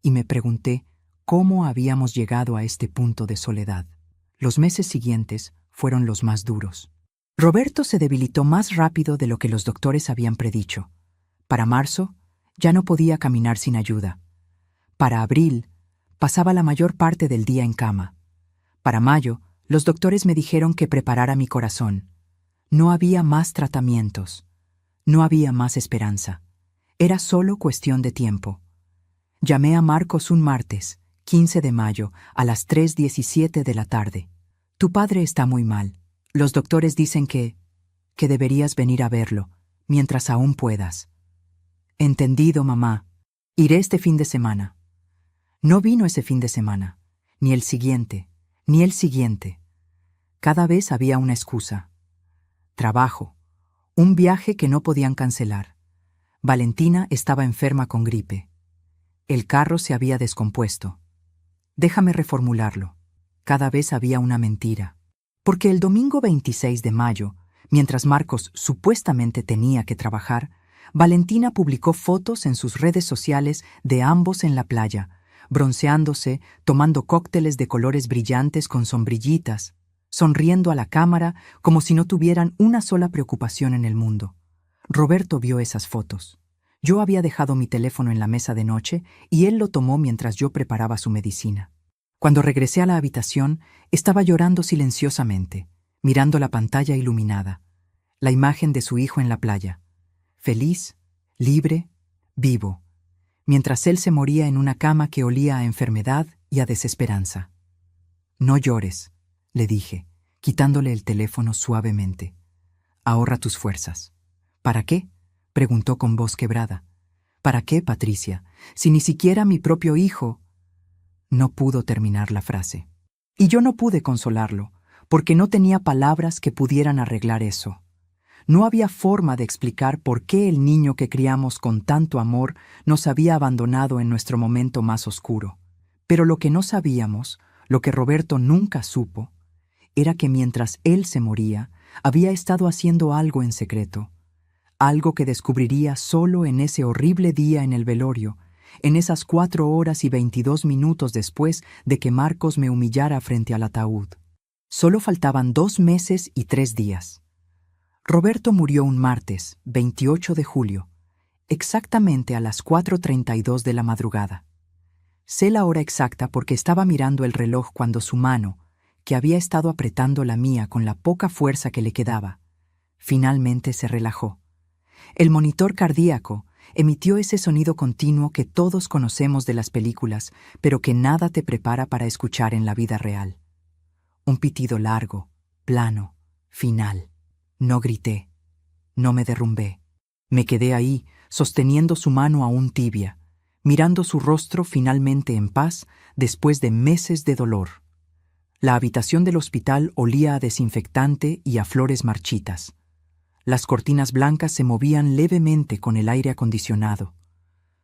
y me pregunté cómo habíamos llegado a este punto de soledad. Los meses siguientes fueron los más duros. Roberto se debilitó más rápido de lo que los doctores habían predicho. Para marzo, ya no podía caminar sin ayuda. Para abril, pasaba la mayor parte del día en cama. Para mayo, los doctores me dijeron que preparara mi corazón. No había más tratamientos. No había más esperanza. Era solo cuestión de tiempo. Llamé a Marcos un martes, 15 de mayo, a las 3:17 de la tarde. «Tu padre está muy mal. Los doctores dicen que deberías venir a verlo, mientras aún puedas». «Entendido, mamá. Iré este fin de semana». No vino ese fin de semana, ni el siguiente, ni el siguiente. Cada vez había una excusa. Trabajo, un viaje que no podían cancelar. Valentina estaba enferma con gripe. El carro se había descompuesto. Déjame reformularlo. Cada vez había una mentira. Porque el domingo 26 de mayo, mientras Marcos supuestamente tenía que trabajar, Valentina publicó fotos en sus redes sociales de ambos en la playa, bronceándose, tomando cócteles de colores brillantes con sombrillitas, sonriendo a la cámara como si no tuvieran una sola preocupación en el mundo. Roberto vio esas fotos. Yo había dejado mi teléfono en la mesa de noche y él lo tomó mientras yo preparaba su medicina. Cuando regresé a la habitación, estaba llorando silenciosamente, mirando la pantalla iluminada, la imagen de su hijo en la playa, feliz, libre, vivo, mientras él se moría en una cama que olía a enfermedad y a desesperanza. «No llores», le dije, quitándole el teléfono suavemente. «Ahorra tus fuerzas». «¿Para qué?», preguntó con voz quebrada. «¿Para qué, Patricia? Si ni siquiera mi propio hijo...» No pudo terminar la frase. Y yo no pude consolarlo, porque no tenía palabras que pudieran arreglar eso. No había forma de explicar por qué el niño que criamos con tanto amor nos había abandonado en nuestro momento más oscuro. Pero lo que no sabíamos, Lo que Roberto nunca supo era que mientras él se moría, había estado haciendo algo en secreto, algo que descubriría solo en ese horrible día en el velorio, en esas 4 horas y 22 minutos después de que Marcos me humillara frente al ataúd. Solo faltaban 2 meses y 3 días. Roberto murió un martes, 28 de julio, exactamente a las 4:32 de la madrugada. Sé la hora exacta porque estaba mirando el reloj cuando su mano, que había estado apretando la mía con la poca fuerza que le quedaba, finalmente se relajó. El monitor cardíaco emitió ese sonido continuo que todos conocemos de las películas, pero que nada te prepara para escuchar en la vida real. Un pitido largo, plano, final. No grité, no me derrumbé. Me quedé ahí, sosteniendo su mano aún tibia, mirando su rostro finalmente en paz después de meses de dolor. La habitación del hospital olía a desinfectante y a flores marchitas. Las cortinas blancas se movían levemente con el aire acondicionado.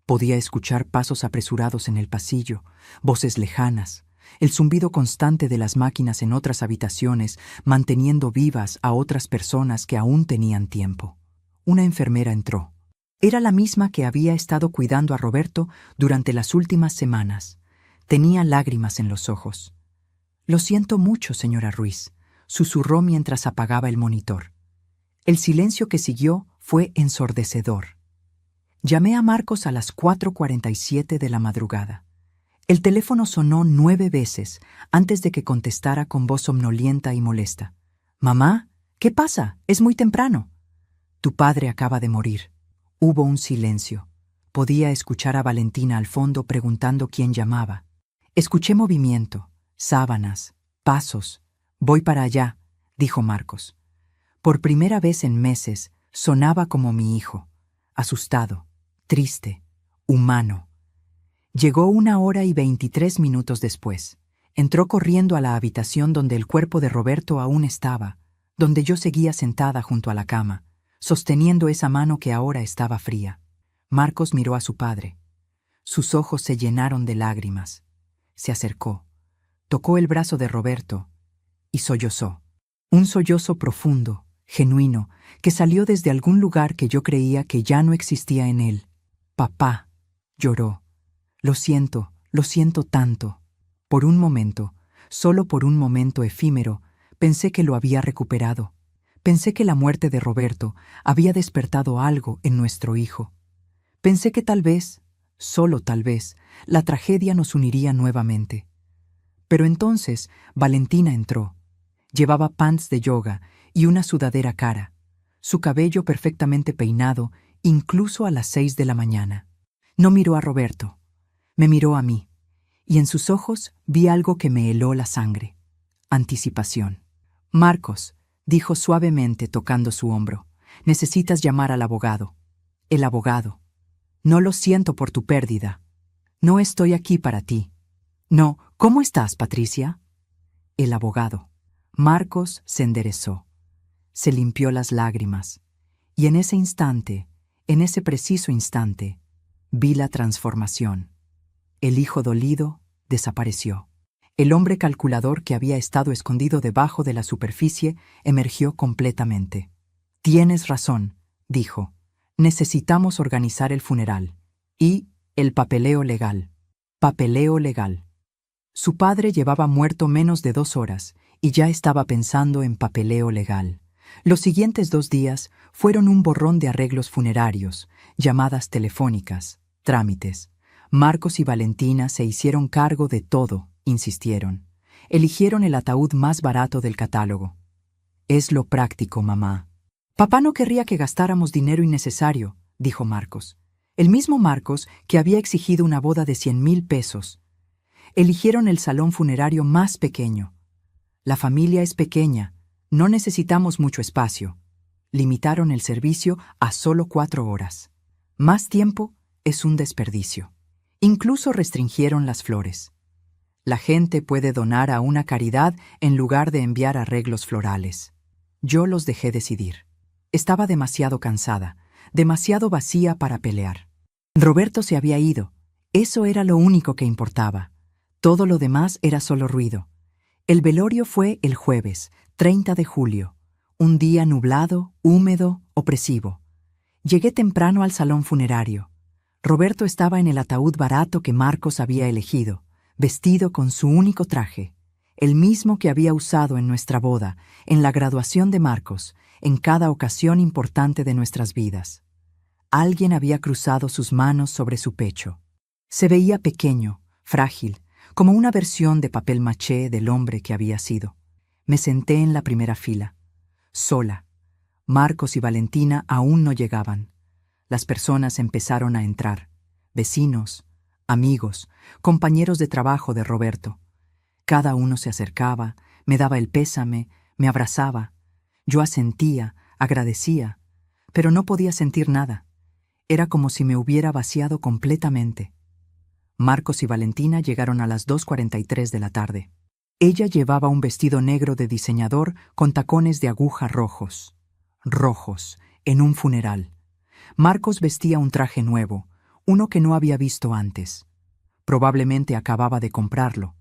Podía escuchar pasos apresurados en el pasillo, voces lejanas, el zumbido constante de las máquinas en otras habitaciones, manteniendo vivas a otras personas que aún tenían tiempo. Una enfermera entró. Era la misma que había estado cuidando a Roberto durante las últimas semanas. Tenía lágrimas en los ojos. «Lo siento mucho, señora Ruiz», susurró mientras apagaba el monitor. El silencio que siguió fue ensordecedor. Llamé a Marcos a las 4:47 de la madrugada. El teléfono sonó 9 veces antes de que contestara con voz somnolienta y molesta. «Mamá, ¿qué pasa? Es muy temprano». «Tu padre acaba de morir». Hubo un silencio. Podía escuchar a Valentina al fondo preguntando quién llamaba. Escuché movimiento, sábanas, pasos. «Voy para allá», dijo Marcos. Por primera vez en meses, sonaba como mi hijo, asustado, triste, humano. Llegó 1 hora y 23 minutos después. Entró corriendo a la habitación donde el cuerpo de Roberto aún estaba, donde yo seguía sentada junto a la cama, sosteniendo esa mano que ahora estaba fría. Marcos miró a su padre. Sus ojos se llenaron de lágrimas. Se acercó, tocó el brazo de Roberto y sollozó. Un sollozo profundo, genuino, que salió desde algún lugar que yo creía que ya no existía en él. «Papá», lloró. Lo siento tanto». Por un momento, solo por un momento efímero, pensé que lo había recuperado. Pensé que la muerte de Roberto había despertado algo en nuestro hijo. Pensé que tal vez, solo tal vez, la tragedia nos uniría nuevamente. Pero entonces Valentina entró. Llevaba pants de yoga y una sudadera cara, su cabello perfectamente peinado, incluso a las 6 de la mañana. No miró a Roberto, me miró a mí, y en sus ojos vi algo que me heló la sangre. Anticipación. «Marcos», dijo suavemente tocando su hombro, «necesitas llamar al abogado». «El abogado». «No lo siento por tu pérdida. No estoy aquí para ti». «No, ¿cómo estás, Patricia?» «El abogado». Marcos se enderezó. Se limpió las lágrimas. Y en ese instante, en ese preciso instante, vi la transformación. El hijo dolido desapareció. El hombre calculador que había estado escondido debajo de la superficie emergió completamente. «Tienes razón», dijo. «Necesitamos organizar el funeral. Y el papeleo legal». Papeleo legal. Su padre llevaba muerto menos de 2 horas y ya estaba pensando en papeleo legal. Los siguientes 2 días fueron un borrón de arreglos funerarios, llamadas telefónicas, trámites. Marcos y Valentina se hicieron cargo de todo, insistieron. Eligieron el ataúd más barato del catálogo. «Es lo práctico, mamá». «Papá no querría que gastáramos dinero innecesario», dijo Marcos. El mismo Marcos que había exigido una boda de 100,000 pesos. Eligieron el salón funerario más pequeño. «La familia es pequeña, no necesitamos mucho espacio». Limitaron el servicio a solo 4 horas. Más tiempo es un desperdicio. Incluso restringieron las flores. La gente puede donar a una caridad en lugar de enviar arreglos florales. Yo los dejé decidir. Estaba demasiado cansada, demasiado vacía para pelear. Roberto se había ido. Eso era lo único que importaba. Todo lo demás era solo ruido. El velorio fue el jueves, 30 de julio, un día nublado, húmedo, opresivo. Llegué temprano al salón funerario. Roberto estaba en el ataúd barato que Marcos había elegido, vestido con su único traje, el mismo que había usado en nuestra boda, en la graduación de Marcos, en cada ocasión importante de nuestras vidas. Alguien había cruzado sus manos sobre su pecho. Se veía pequeño, frágil, como una versión de papel maché del hombre que había sido. Me senté en la primera fila, sola. Marcos y Valentina aún no llegaban. Las personas empezaron a entrar. Vecinos, amigos, compañeros de trabajo de Roberto. Cada uno se acercaba, me daba el pésame, me abrazaba. Yo asentía, agradecía, pero no podía sentir nada. Era como si me hubiera vaciado completamente. Marcos y Valentina llegaron a las 2:43 de la tarde. Ella llevaba un vestido negro de diseñador con tacones de aguja rojos. Rojos, en un funeral. Marcos vestía un traje nuevo, uno que no había visto antes. Probablemente acababa de comprarlo.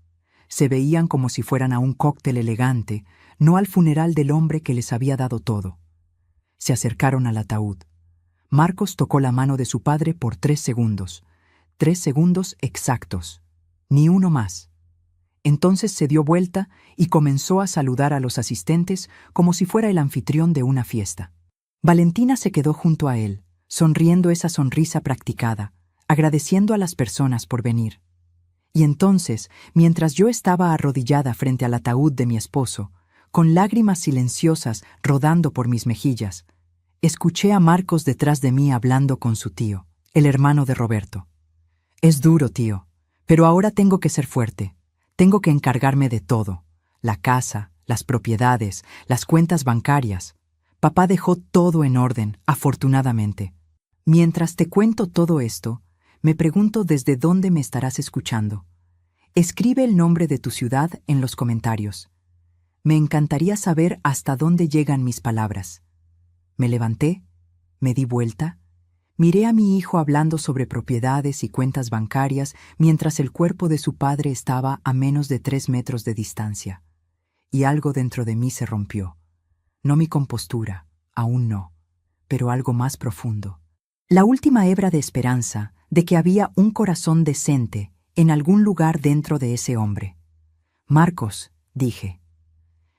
Se veían como si fueran a un cóctel elegante, no al funeral del hombre que les había dado todo. Se acercaron al ataúd. Marcos tocó la mano de su padre por 3 segundos. 3 segundos exactos. Ni uno más. Entonces se dio vuelta y comenzó a saludar a los asistentes como si fuera el anfitrión de una fiesta. Valentina se quedó junto a él, sonriendo esa sonrisa practicada, agradeciendo a las personas por venir. Y entonces, mientras yo estaba arrodillada frente al ataúd de mi esposo, con lágrimas silenciosas rodando por mis mejillas, escuché a Marcos detrás de mí hablando con su tío, el hermano de Roberto. Es duro, tío, pero ahora tengo que ser fuerte. Tengo que encargarme de todo. La casa, las propiedades, las cuentas bancarias. Papá dejó todo en orden, afortunadamente. Mientras te cuento todo esto, me pregunto desde dónde me estarás escuchando. Escribe el nombre de tu ciudad en los comentarios. Me encantaría saber hasta dónde llegan mis palabras. Me levanté, me di vuelta, miré a mi hijo hablando sobre propiedades y cuentas bancarias mientras el cuerpo de su padre estaba a menos de 3 metros de distancia. Y algo dentro de mí se rompió. No mi compostura, aún no, pero algo más profundo. La última hebra de esperanza de que había un corazón decente en algún lugar dentro de ese hombre. Marcos, dije.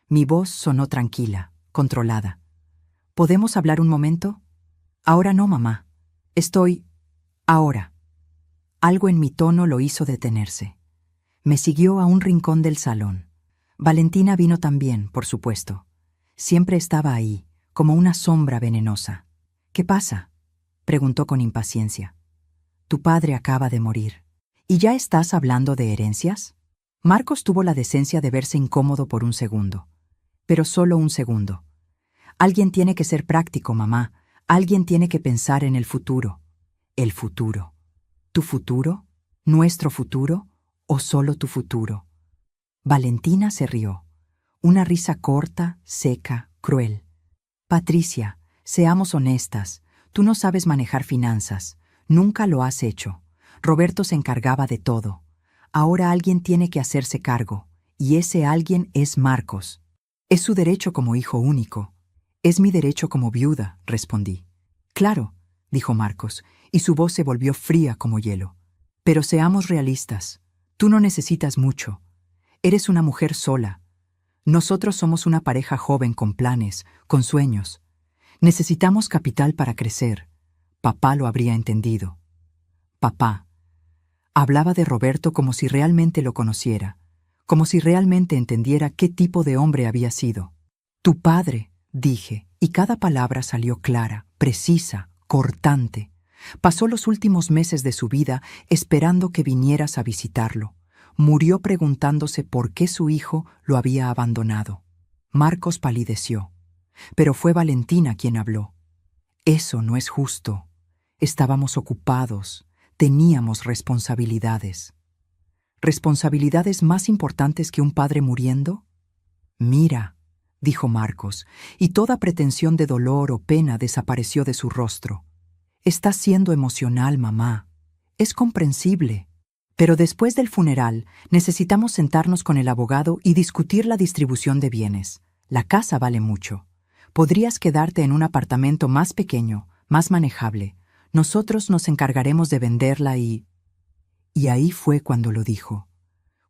Mi voz sonó tranquila, controlada. ¿Podemos hablar un momento? Ahora no, mamá. Ahora. Algo en mi tono lo hizo detenerse. Me siguió a un rincón del salón. Valentina vino también, por supuesto. Siempre estaba ahí, como una sombra venenosa. ¿Qué pasa?, preguntó con impaciencia. Tu padre acaba de morir. ¿Y ya estás hablando de herencias? Marcos tuvo la decencia de verse incómodo por un segundo. Pero solo un segundo. Alguien tiene que ser práctico, mamá. Alguien tiene que pensar en el futuro. El futuro. ¿Tu futuro? ¿Nuestro futuro? ¿O solo tu futuro? Valentina se rió. Una risa corta, seca, cruel. Patricia, seamos honestas. Tú no sabes manejar finanzas. Nunca lo has hecho. Roberto se encargaba de todo. Ahora alguien tiene que hacerse cargo. Y ese alguien es Marcos. Es su derecho como hijo único. Es mi derecho como viuda, respondí. Claro, dijo Marcos, y su voz se volvió fría como hielo. Pero seamos realistas. Tú no necesitas mucho. Eres una mujer sola. Nosotros somos una pareja joven con planes, con sueños. Necesitamos capital para crecer. Papá lo habría entendido. Papá. Hablaba de Roberto como si realmente lo conociera, como si realmente entendiera qué tipo de hombre había sido. Tu padre, dije, y cada palabra salió clara, precisa, cortante. Pasó los últimos meses de su vida esperando que vinieras a visitarlo. Murió preguntándose por qué su hijo lo había abandonado. Marcos palideció, pero fue Valentina quien habló. Eso no es justo. Estábamos ocupados, teníamos responsabilidades. ¿Responsabilidades más importantes que un padre muriendo? Mira, dijo Marcos, y toda pretensión de dolor o pena desapareció de su rostro. Estás siendo emocional, mamá. Es comprensible. Pero después del funeral, necesitamos sentarnos con el abogado y discutir la distribución de bienes. La casa vale mucho. Podrías quedarte en un apartamento más pequeño, más manejable. Nosotros nos encargaremos de venderla y... Y ahí fue cuando lo dijo.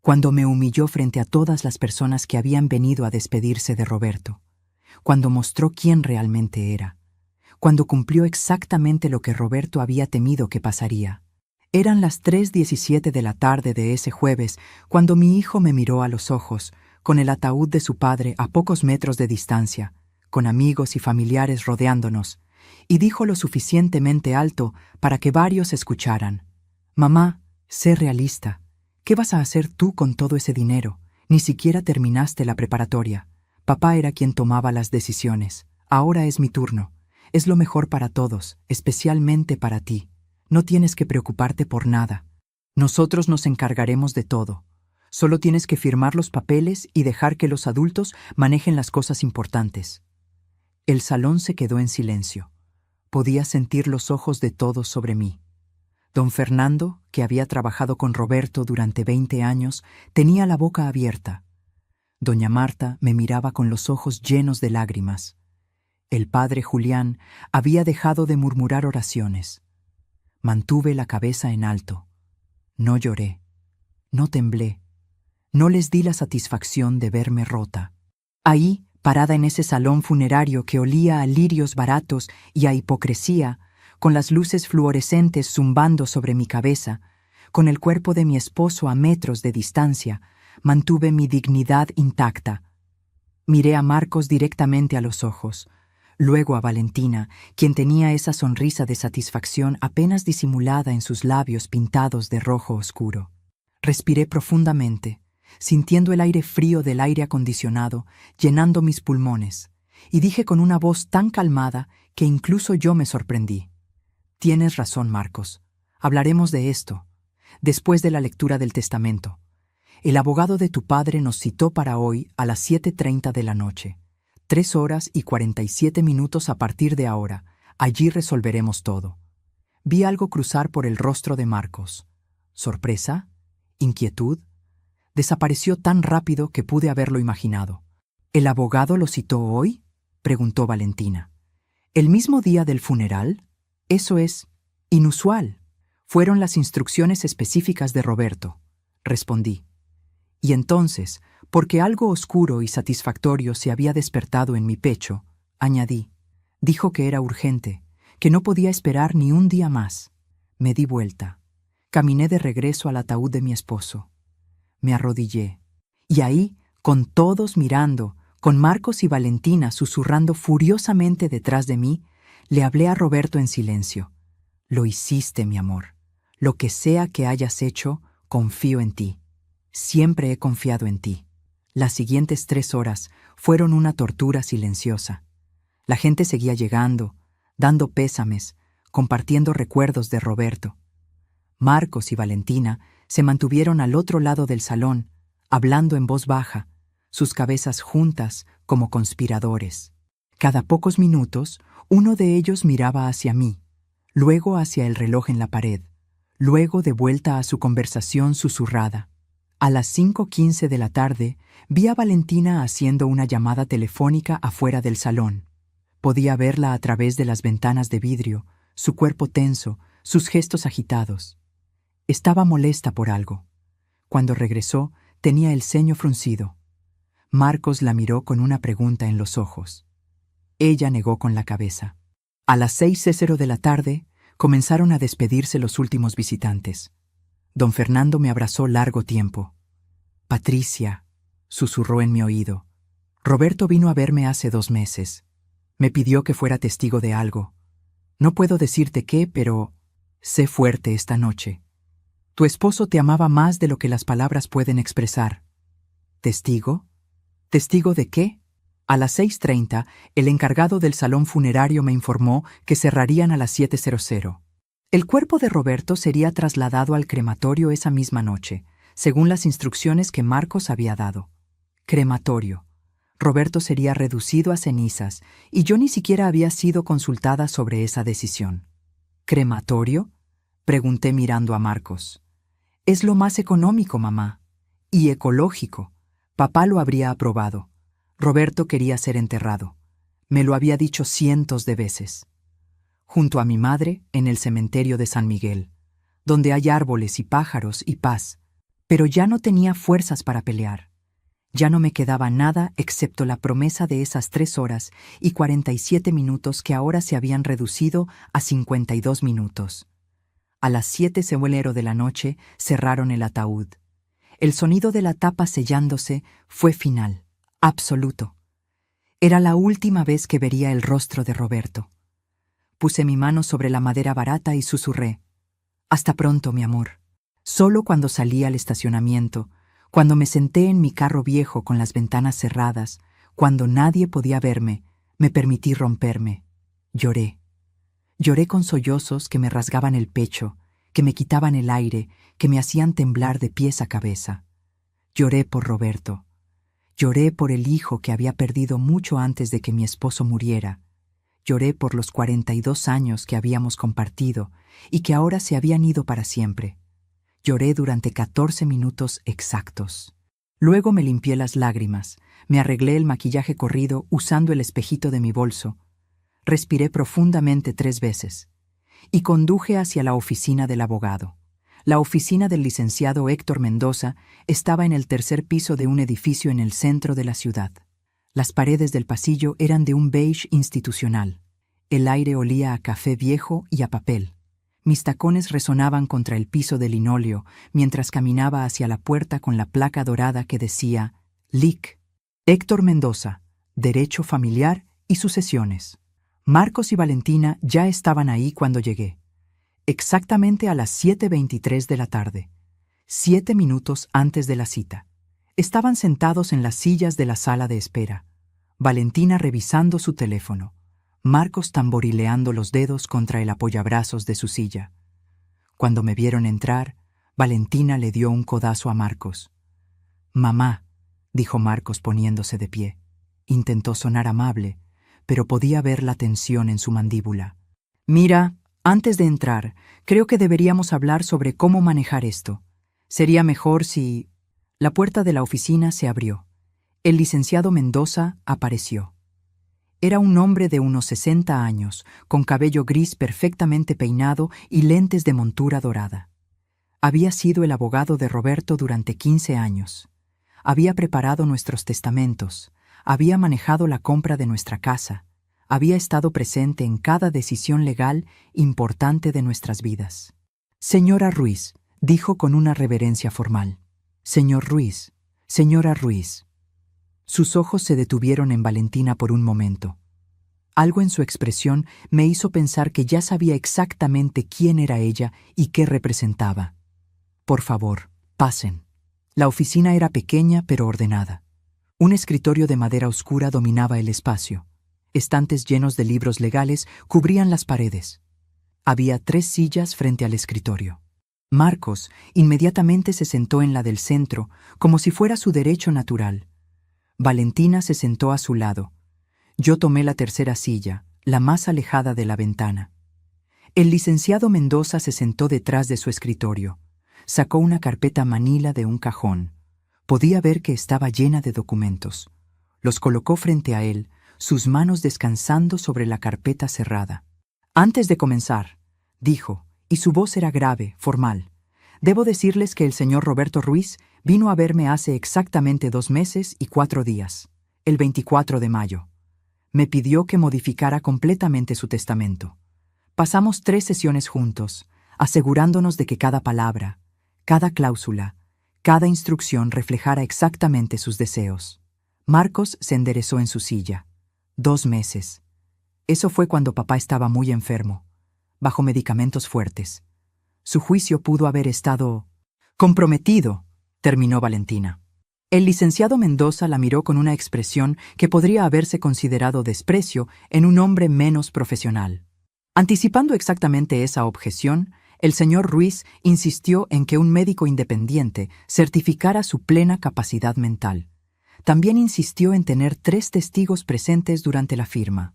Cuando me humilló frente a todas las personas que habían venido a despedirse de Roberto. Cuando mostró quién realmente era. Cuando cumplió exactamente lo que Roberto había temido que pasaría. Eran las 3:17 de la tarde de ese jueves cuando mi hijo me miró a los ojos, con el ataúd de su padre a pocos metros de distancia, con amigos y familiares rodeándonos, y dijo lo suficientemente alto para que varios escucharan. «Mamá, sé realista. ¿Qué vas a hacer tú con todo ese dinero? Ni siquiera terminaste la preparatoria. Papá era quien tomaba las decisiones. Ahora es mi turno. Es lo mejor para todos, especialmente para ti. No tienes que preocuparte por nada. Nosotros nos encargaremos de todo. Solo tienes que firmar los papeles y dejar que los adultos manejen las cosas importantes». El salón se quedó en silencio. Podía sentir los ojos de todos sobre mí. Don Fernando, que había trabajado con Roberto durante 20 años, tenía la boca abierta. Doña Marta me miraba con los ojos llenos de lágrimas. El padre Julián había dejado de murmurar oraciones. Mantuve la cabeza en alto. No lloré. No temblé. No les di la satisfacción de verme rota. Ahí, parada en ese salón funerario que olía a lirios baratos y a hipocresía, con las luces fluorescentes zumbando sobre mi cabeza, con el cuerpo de mi esposo a metros de distancia, mantuve mi dignidad intacta. Miré a Marcos directamente a los ojos, luego a Valentina, quien tenía esa sonrisa de satisfacción apenas disimulada en sus labios pintados de rojo oscuro. Respiré profundamente, sintiendo el aire frío del aire acondicionado llenando mis pulmones, y dije con una voz tan calmada que incluso yo me sorprendí. «Tienes razón, Marcos. Hablaremos de esto, después de la lectura del testamento. El abogado de tu padre nos citó para hoy a las 7:30 de la noche. 3 horas y 47 minutos a partir de ahora. Allí resolveremos todo». Vi algo cruzar por el rostro de Marcos. ¿Sorpresa? ¿Inquietud? Desapareció tan rápido que pude haberlo imaginado. «¿El abogado lo citó hoy?», preguntó Valentina. «¿El mismo día del funeral? Eso es inusual. Fueron las instrucciones específicas de Roberto», respondí. Y entonces, porque algo oscuro y satisfactorio se había despertado en mi pecho, añadí, «Dijo que era urgente, que no podía esperar ni un día más». Me di vuelta. Caminé de regreso al ataúd de mi esposo. Me arrodillé. Y ahí, con todos mirando, con Marcos y Valentina susurrando furiosamente detrás de mí, le hablé a Roberto en silencio. «Lo hiciste, mi amor. Lo que sea que hayas hecho, confío en ti. Siempre he confiado en ti». Las siguientes 3 horas fueron una tortura silenciosa. La gente seguía llegando, dando pésames, compartiendo recuerdos de Roberto. Marcos y Valentina se mantuvieron al otro lado del salón, hablando en voz baja, sus cabezas juntas como conspiradores. Cada pocos minutos, uno de ellos miraba hacia mí, luego hacia el reloj en la pared, luego de vuelta a su conversación susurrada. A las 5:15 de la tarde, vi a Valentina haciendo una llamada telefónica afuera del salón. Podía verla a través de las ventanas de vidrio, su cuerpo tenso, sus gestos agitados. Estaba molesta por algo. Cuando regresó, tenía el ceño fruncido. Marcos la miró con una pregunta en los ojos. Ella negó con la cabeza. A las 6:00 de la tarde, comenzaron a despedirse los últimos visitantes. Don Fernando me abrazó largo tiempo. «Patricia», susurró en mi oído. «Roberto vino a verme hace 2 meses. Me pidió que fuera testigo de algo. No puedo decirte qué, pero sé fuerte esta noche. Tu esposo te amaba más de lo que las palabras pueden expresar». «¿Testigo? ¿Testigo de qué?». A las 6:30, el encargado del salón funerario me informó que cerrarían a las 7:00. El cuerpo de Roberto sería trasladado al crematorio esa misma noche, según las instrucciones que Marcos había dado. Crematorio. Roberto sería reducido a cenizas, y yo ni siquiera había sido consultada sobre esa decisión. «¿Crematorio?», pregunté mirando a Marcos. Es lo más económico, mamá. Y ecológico. Papá lo habría aprobado. Roberto quería ser enterrado. Me lo había dicho cientos de veces. Junto a mi madre, en el cementerio de San Miguel, donde hay árboles y pájaros y paz. Pero ya no tenía fuerzas para pelear. Ya no me quedaba nada excepto la promesa de esas 3 horas y 47 minutos que ahora se habían reducido a 52 minutos. A las 7:00 de la noche cerraron el ataúd. El sonido de la tapa sellándose fue final, absoluto. Era la última vez que vería el rostro de Roberto. Puse mi mano sobre la madera barata y susurré: «Hasta pronto, mi amor». Solo cuando salí al estacionamiento, cuando me senté en mi carro viejo con las ventanas cerradas, cuando nadie podía verme, me permití romperme. Lloré. Lloré con sollozos que me rasgaban el pecho, que me quitaban el aire, que me hacían temblar de pies a cabeza. Lloré por Roberto. Lloré por el hijo que había perdido mucho antes de que mi esposo muriera. Lloré por los 42 años que habíamos compartido y que ahora se habían ido para siempre. Lloré durante 14 minutos exactos. Luego me limpié las lágrimas, me arreglé el maquillaje corrido usando el espejito de mi bolso. Respiré profundamente 3 veces y conduje hacia la oficina del abogado. La oficina del licenciado Héctor Mendoza estaba en el 3er piso de un edificio en el centro de la ciudad. Las paredes del pasillo eran de un beige institucional. El aire olía a café viejo y a papel. Mis tacones resonaban contra el piso de linóleo mientras caminaba hacia la puerta con la placa dorada que decía LIC, Héctor Mendoza, Derecho Familiar y Sucesiones. Marcos y Valentina ya estaban ahí cuando llegué. Exactamente a las 7:23 de la tarde, 7 minutos antes de la cita. Estaban sentados en las sillas de la sala de espera. Valentina revisando su teléfono. Marcos tamborileando los dedos contra el apoyabrazos de su silla. Cuando me vieron entrar, Valentina le dio un codazo a Marcos. «Mamá», dijo Marcos poniéndose de pie. Intentó sonar amable, pero podía ver la tensión en su mandíbula. «Mira, antes de entrar, creo que deberíamos hablar sobre cómo manejar esto. Sería mejor si...». La puerta de la oficina se abrió. El licenciado Mendoza apareció. Era un hombre de unos 60 años, con cabello gris perfectamente peinado y lentes de montura dorada. Había sido el abogado de Roberto durante 15 años. Había preparado nuestros testamentos, había manejado la compra de nuestra casa, había estado presente en cada decisión legal importante de nuestras vidas. «Señora Ruiz», dijo con una reverencia formal. «Señor Ruiz, señora Ruiz». Sus ojos se detuvieron en Valentina por un momento. Algo en su expresión me hizo pensar que ya sabía exactamente quién era ella y qué representaba. «Por favor, pasen». La oficina era pequeña pero ordenada. Un escritorio de madera oscura dominaba el espacio. Estantes llenos de libros legales cubrían las paredes. Había 3 sillas frente al escritorio. Marcos inmediatamente se sentó en la del centro, como si fuera su derecho natural. Valentina se sentó a su lado. Yo tomé la 3ª silla, la más alejada de la ventana. El licenciado Mendoza se sentó detrás de su escritorio. Sacó una carpeta manila de un cajón. Podía ver que estaba llena de documentos. Los colocó frente a él, sus manos descansando sobre la carpeta cerrada. «Antes de comenzar», dijo, y su voz era grave, formal, «debo decirles que el señor Roberto Ruiz vino a verme hace exactamente 2 meses y 4 días, el 24 de mayo. Me pidió que modificara completamente su testamento. Pasamos 3 sesiones juntos, asegurándonos de que cada palabra, cada cláusula, cada instrucción reflejara exactamente sus deseos. Marcos se enderezó en su silla. 2 meses. Eso fue cuando papá estaba muy enfermo, bajo medicamentos fuertes. Su juicio pudo haber estado comprometido», terminó Valentina. El licenciado Mendoza la miró con una expresión que podría haberse considerado desprecio en un hombre menos profesional. Anticipando exactamente esa objeción, el señor Ruiz insistió en que un médico independiente certificara su plena capacidad mental. También insistió en tener 3 testigos presentes durante la firma: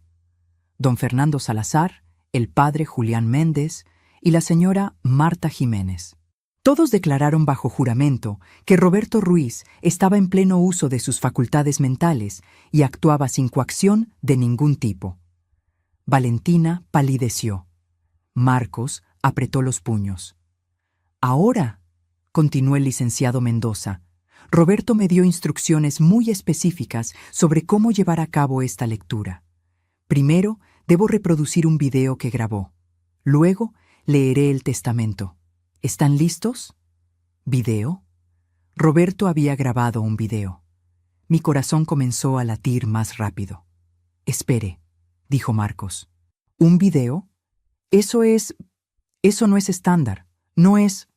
don Fernando Salazar, el padre Julián Méndez y la señora Marta Jiménez. Todos declararon bajo juramento que Roberto Ruiz estaba en pleno uso de sus facultades mentales y actuaba sin coacción de ningún tipo. Valentina palideció. Marcos apretó los puños. Ahora, continuó el licenciado Mendoza, Roberto me dio instrucciones muy específicas sobre cómo llevar a cabo esta lectura. Primero, debo reproducir un video que grabó. Luego, leeré el testamento. ¿Están listos? ¿Video? Roberto había grabado un video. Mi corazón comenzó a latir más rápido. Espere, dijo Marcos. ¿Un video? Eso no es estándar. No es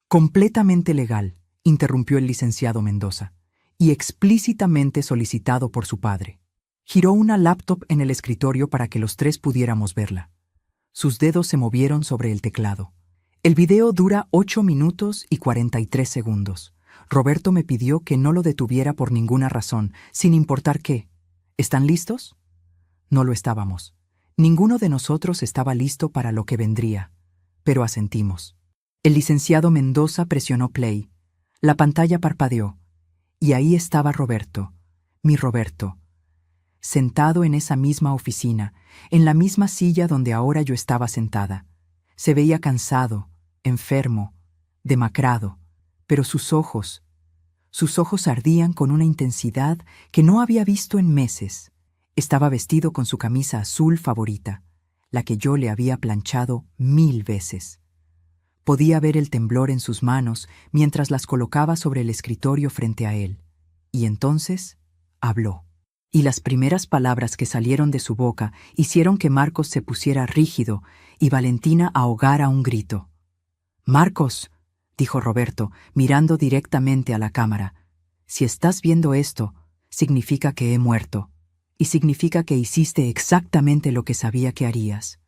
completamente legal, interrumpió el licenciado Mendoza, y explícitamente solicitado por su padre. Giró una laptop en el escritorio para que los tres pudiéramos verla. Sus dedos se movieron sobre el teclado. El video dura 8 minutos y 43 segundos. Roberto me pidió que no lo detuviera por ninguna razón, sin importar qué. ¿Están listos? No lo estábamos. Ninguno de nosotros estaba listo para lo que vendría, pero asentimos. El licenciado Mendoza presionó play. La pantalla parpadeó, y ahí estaba Roberto, mi Roberto, sentado en esa misma oficina, en la misma silla donde ahora yo estaba sentada. Se veía cansado, enfermo, demacrado, pero sus ojos ardían con una intensidad que no había visto en meses. Estaba vestido con su camisa azul favorita, la que yo le había planchado 1000 veces. Podía ver el temblor en sus manos mientras las colocaba sobre el escritorio frente a él. Y entonces habló. Y las primeras palabras que salieron de su boca hicieron que Marcos se pusiera rígido y Valentina ahogara un grito. «Marcos», dijo Roberto, mirando directamente a la cámara, «si estás viendo esto, significa que he muerto, y significa que hiciste exactamente lo que sabía que harías.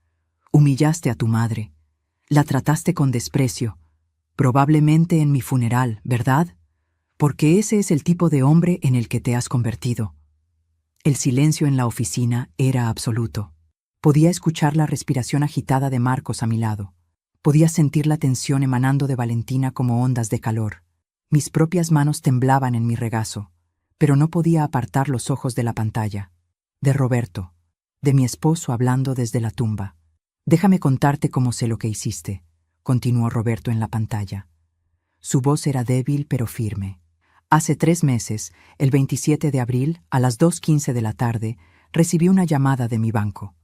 Humillaste a tu madre, la trataste con desprecio, probablemente en mi funeral, ¿verdad? Porque ese es el tipo de hombre en el que te has convertido». El silencio en la oficina era absoluto. Podía escuchar la respiración agitada de Marcos a mi lado. Podía sentir la tensión emanando de Valentina como ondas de calor. Mis propias manos temblaban en mi regazo, pero no podía apartar los ojos de la pantalla. De Roberto, de mi esposo hablando desde la tumba. «Déjame contarte cómo sé lo que hiciste», continuó Roberto en la pantalla. Su voz era débil pero firme. Hace 3 meses, el 27 de abril, a las 2:15 de la tarde, recibí una llamada de mi banco.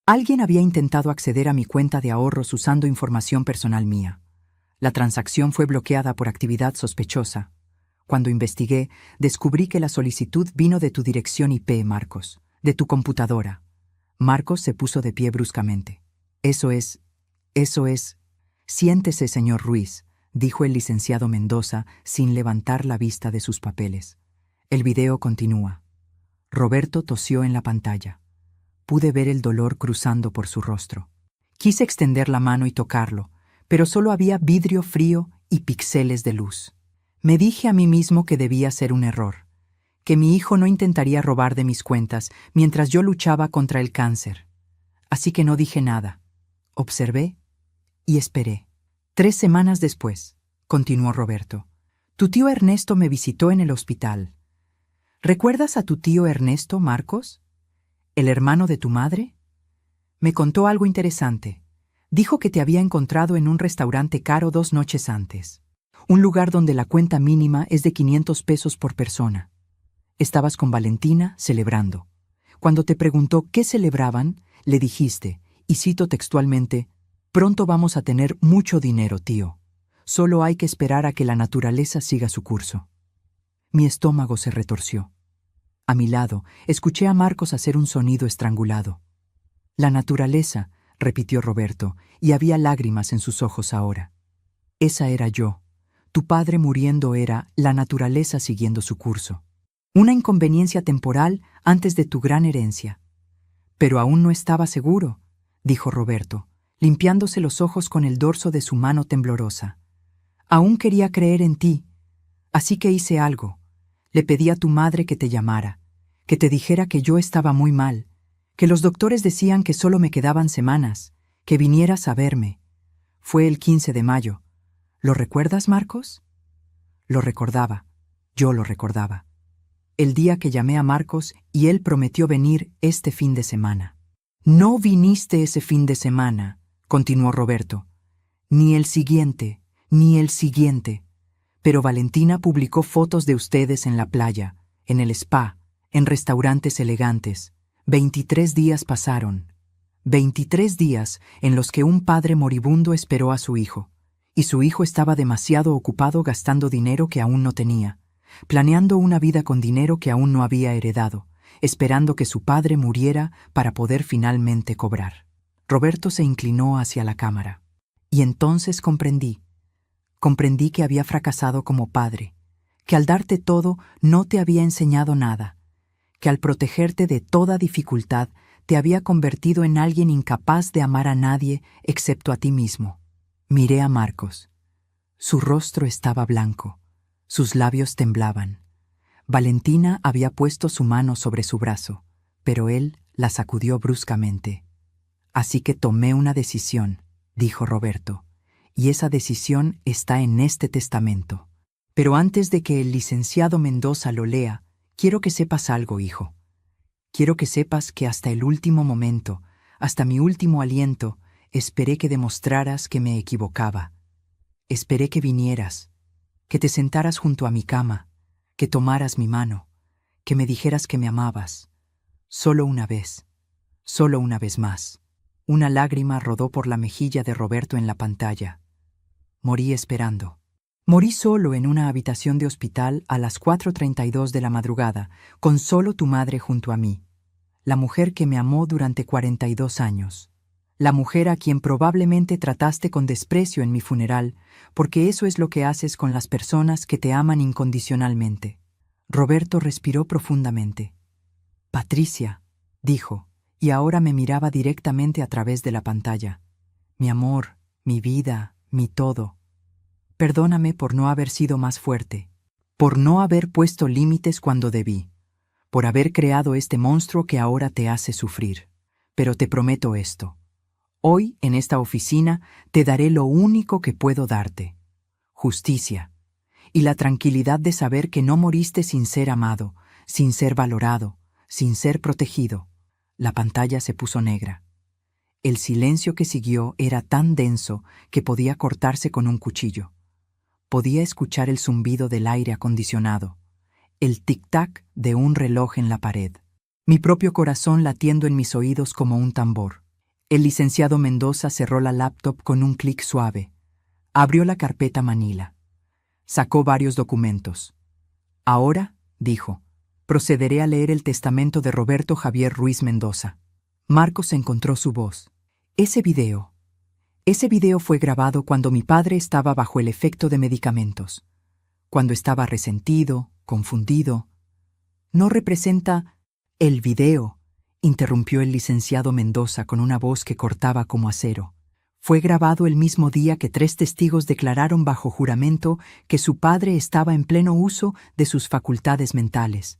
Alguien había intentado acceder a mi cuenta de ahorros usando información personal mía. La transacción fue bloqueada por actividad sospechosa. Cuando investigué, descubrí que la solicitud vino de tu dirección IP, Marcos, de tu computadora. Marcos se puso de pie bruscamente. Eso es. Siéntese, señor Ruiz, dijo el licenciado Mendoza sin levantar la vista de sus papeles. El video continúa. Roberto tosió en la pantalla. Pude ver el dolor cruzando por su rostro. Quise extender la mano y tocarlo, pero solo había vidrio frío y píxeles de luz. Me dije a mí mismo que debía ser un error, que mi hijo no intentaría robar de mis cuentas mientras yo luchaba contra el cáncer. Así que no dije nada. Observé y esperé. 3 semanas después, continuó Roberto, tu tío Ernesto me visitó en el hospital. ¿Recuerdas a tu tío Ernesto, Marcos? ¿El hermano de tu madre? Me contó algo interesante. Dijo que te había encontrado en un restaurante caro 2 noches antes. Un lugar donde la cuenta mínima es de 500 pesos por persona. Estabas con Valentina celebrando. Cuando te preguntó qué celebraban, le dijiste, y cito textualmente, «Pronto vamos a tener mucho dinero, tío. Solo hay que esperar a que la naturaleza siga su curso». Mi estómago se retorció. A mi lado, escuché a Marcos hacer un sonido estrangulado. «La naturaleza», repitió Roberto, y había lágrimas en sus ojos ahora. «Esa era yo. Tu padre muriendo era la naturaleza siguiendo su curso. Una inconveniencia temporal antes de tu gran herencia». «Pero aún no estaba seguro», dijo Roberto, limpiándose los ojos con el dorso de su mano temblorosa. «Aún quería creer en ti. Así que hice algo. Le pedí a tu madre que te llamara, que te dijera que yo estaba muy mal, que los doctores decían que solo me quedaban semanas, que vinieras a verme. Fue el 15 de mayo. ¿Lo recuerdas, Marcos? Lo recordaba. Yo lo recordaba. El día que llamé a Marcos y él prometió venir este fin de semana. No viniste ese fin de semana, continuó Roberto. Ni el siguiente, ni el siguiente. Pero Valentina publicó fotos de ustedes en la playa, en el spa, en restaurantes elegantes. 23 días pasaron. 23 días en los que un padre moribundo esperó a su hijo, y su hijo estaba demasiado ocupado gastando dinero que aún no tenía, planeando una vida con dinero que aún no había heredado, esperando que su padre muriera para poder finalmente cobrar. Roberto se inclinó hacia la cámara. Y entonces comprendí que había fracasado como padre, que al darte todo no te había enseñado nada, que al protegerte de toda dificultad te había convertido en alguien incapaz de amar a nadie excepto a ti mismo. Miré a Marcos. Su rostro estaba blanco, sus labios temblaban. Valentina había puesto su mano sobre su brazo, pero él la sacudió bruscamente. Así que tomé una decisión, dijo Roberto, y esa decisión está en este testamento. Pero antes de que el licenciado Mendoza lo lea, quiero que sepas algo, hijo. Quiero que sepas que hasta el último momento, hasta mi último aliento, esperé que demostraras que me equivocaba. Esperé que vinieras, que te sentaras junto a mi cama, que tomaras mi mano, que me dijeras que me amabas. Solo una vez más. Una lágrima rodó por la mejilla de Roberto en la pantalla. Morí esperando. Morí solo en una habitación de hospital a las 4:32 de la madrugada, con solo tu madre junto a mí. La mujer que me amó durante 42 años. La mujer a quien probablemente trataste con desprecio en mi funeral, porque eso es lo que haces con las personas que te aman incondicionalmente. Roberto respiró profundamente. Patricia, dijo, y ahora me miraba directamente a través de la pantalla. Mi amor, mi vida, mi todo. Perdóname por no haber sido más fuerte, por no haber puesto límites cuando debí, por haber creado este monstruo que ahora te hace sufrir. Pero te prometo esto. Hoy, en esta oficina, te daré lo único que puedo darte: justicia, y la tranquilidad de saber que no moriste sin ser amado, sin ser valorado, sin ser protegido. La pantalla se puso negra. El silencio que siguió era tan denso que podía cortarse con un cuchillo. Podía escuchar el zumbido del aire acondicionado, el tic-tac de un reloj en la pared, mi propio corazón latiendo en mis oídos como un tambor. El licenciado Mendoza cerró la laptop con un clic suave. Abrió la carpeta Manila. Sacó varios documentos. Ahora, dijo, procederé a leer el testamento de Roberto Javier Ruiz Mendoza. Marcos encontró su voz. Ese video fue grabado cuando mi padre estaba bajo el efecto de medicamentos, cuando estaba resentido, confundido. No representa el video, interrumpió el licenciado Mendoza con una voz que cortaba como acero. Fue grabado el mismo día que 3 testigos declararon bajo juramento que su padre estaba en pleno uso de sus facultades mentales.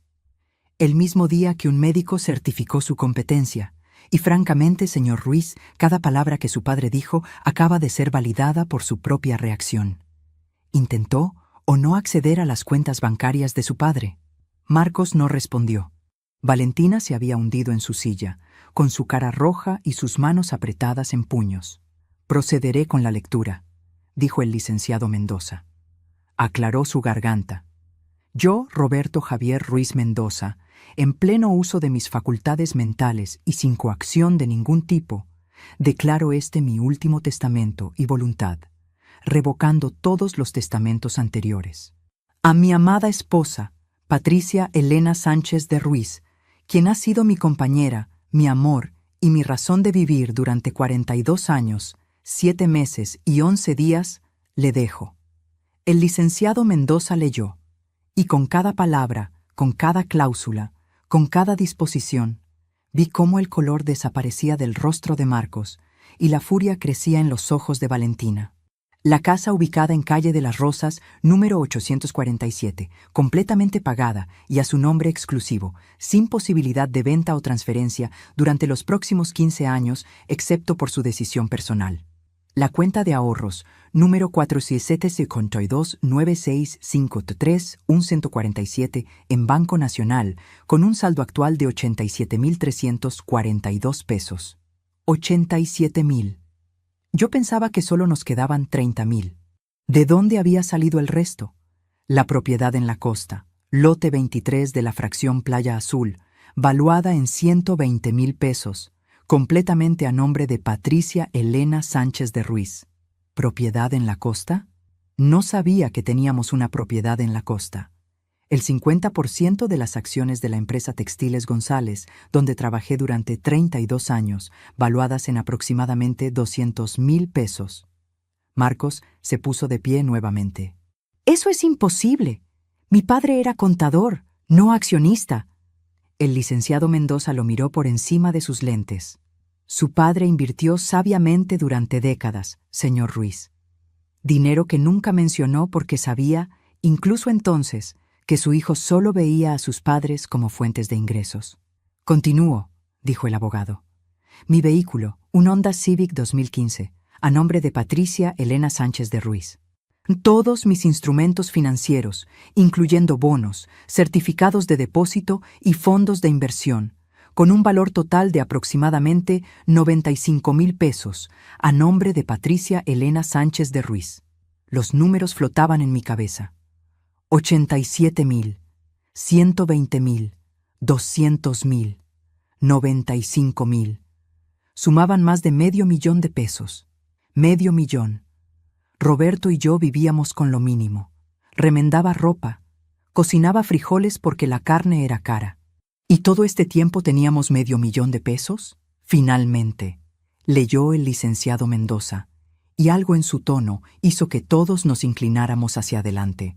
El mismo día que un médico certificó su competencia. Y francamente, señor Ruiz, cada palabra que su padre dijo acaba de ser validada por su propia reacción. ¿Intentó o no acceder a las cuentas bancarias de su padre? Marcos no respondió. Valentina se había hundido en su silla, con su cara roja y sus manos apretadas en puños. Procederé con la lectura, dijo el licenciado Mendoza. Aclaró su garganta. Yo, Roberto Javier Ruiz Mendoza, en pleno uso de mis facultades mentales y sin coacción de ningún tipo, declaro este mi último testamento y voluntad, revocando todos los testamentos anteriores. A mi amada esposa, Patricia Elena Sánchez de Ruiz, quien ha sido mi compañera, mi amor y mi razón de vivir durante 42 años, 7 meses y 11 días, le dejo. El licenciado Mendoza leyó, y con cada palabra, con cada cláusula, con cada disposición, vi cómo el color desaparecía del rostro de Marcos y la furia crecía en los ojos de Valentina. La casa ubicada en Calle de las Rosas, número 847, completamente pagada y a su nombre exclusivo, sin posibilidad de venta o transferencia durante los próximos 15 años, excepto por su decisión personal. La cuenta de ahorros, número 4752-9653-147 en Banco Nacional, con un saldo actual de 87.342 pesos. 87.000. Yo pensaba que solo nos quedaban 30.000. ¿De dónde había salido el resto? La propiedad en la costa, lote 23 de la fracción Playa Azul, valuada en 120.000 pesos, completamente a nombre de Patricia Elena Sánchez de Ruiz. ¿Propiedad en la costa? No sabía que teníamos una propiedad en la costa. El 50% de las acciones de la empresa Textiles González, donde trabajé durante 32 años, valuadas en aproximadamente 200.000 pesos. Marcos se puso de pie nuevamente. ¡Eso es imposible! Mi padre era contador, no accionista. El licenciado Mendoza lo miró por encima de sus lentes. Su padre invirtió sabiamente durante décadas, señor Ruiz. Dinero que nunca mencionó porque sabía, incluso entonces, que su hijo solo veía a sus padres como fuentes de ingresos. Continúo, dijo el abogado. Mi vehículo, un Honda Civic 2015, a nombre de Patricia Elena Sánchez de Ruiz. Todos mis instrumentos financieros, incluyendo bonos, certificados de depósito y fondos de inversión, con un valor total de aproximadamente 95.000 pesos, a nombre de Patricia Elena Sánchez de Ruiz. Los números flotaban en mi cabeza. 87.000, 120.000, 200.000, 95.000. Sumaban más de $500,000 de pesos. $500,000. Roberto y yo vivíamos con lo mínimo. Remendaba ropa, cocinaba frijoles porque la carne era cara. ¿Y todo este tiempo teníamos $500,000 de pesos? Finalmente, leyó el licenciado Mendoza, y algo en su tono hizo que todos nos inclináramos hacia adelante.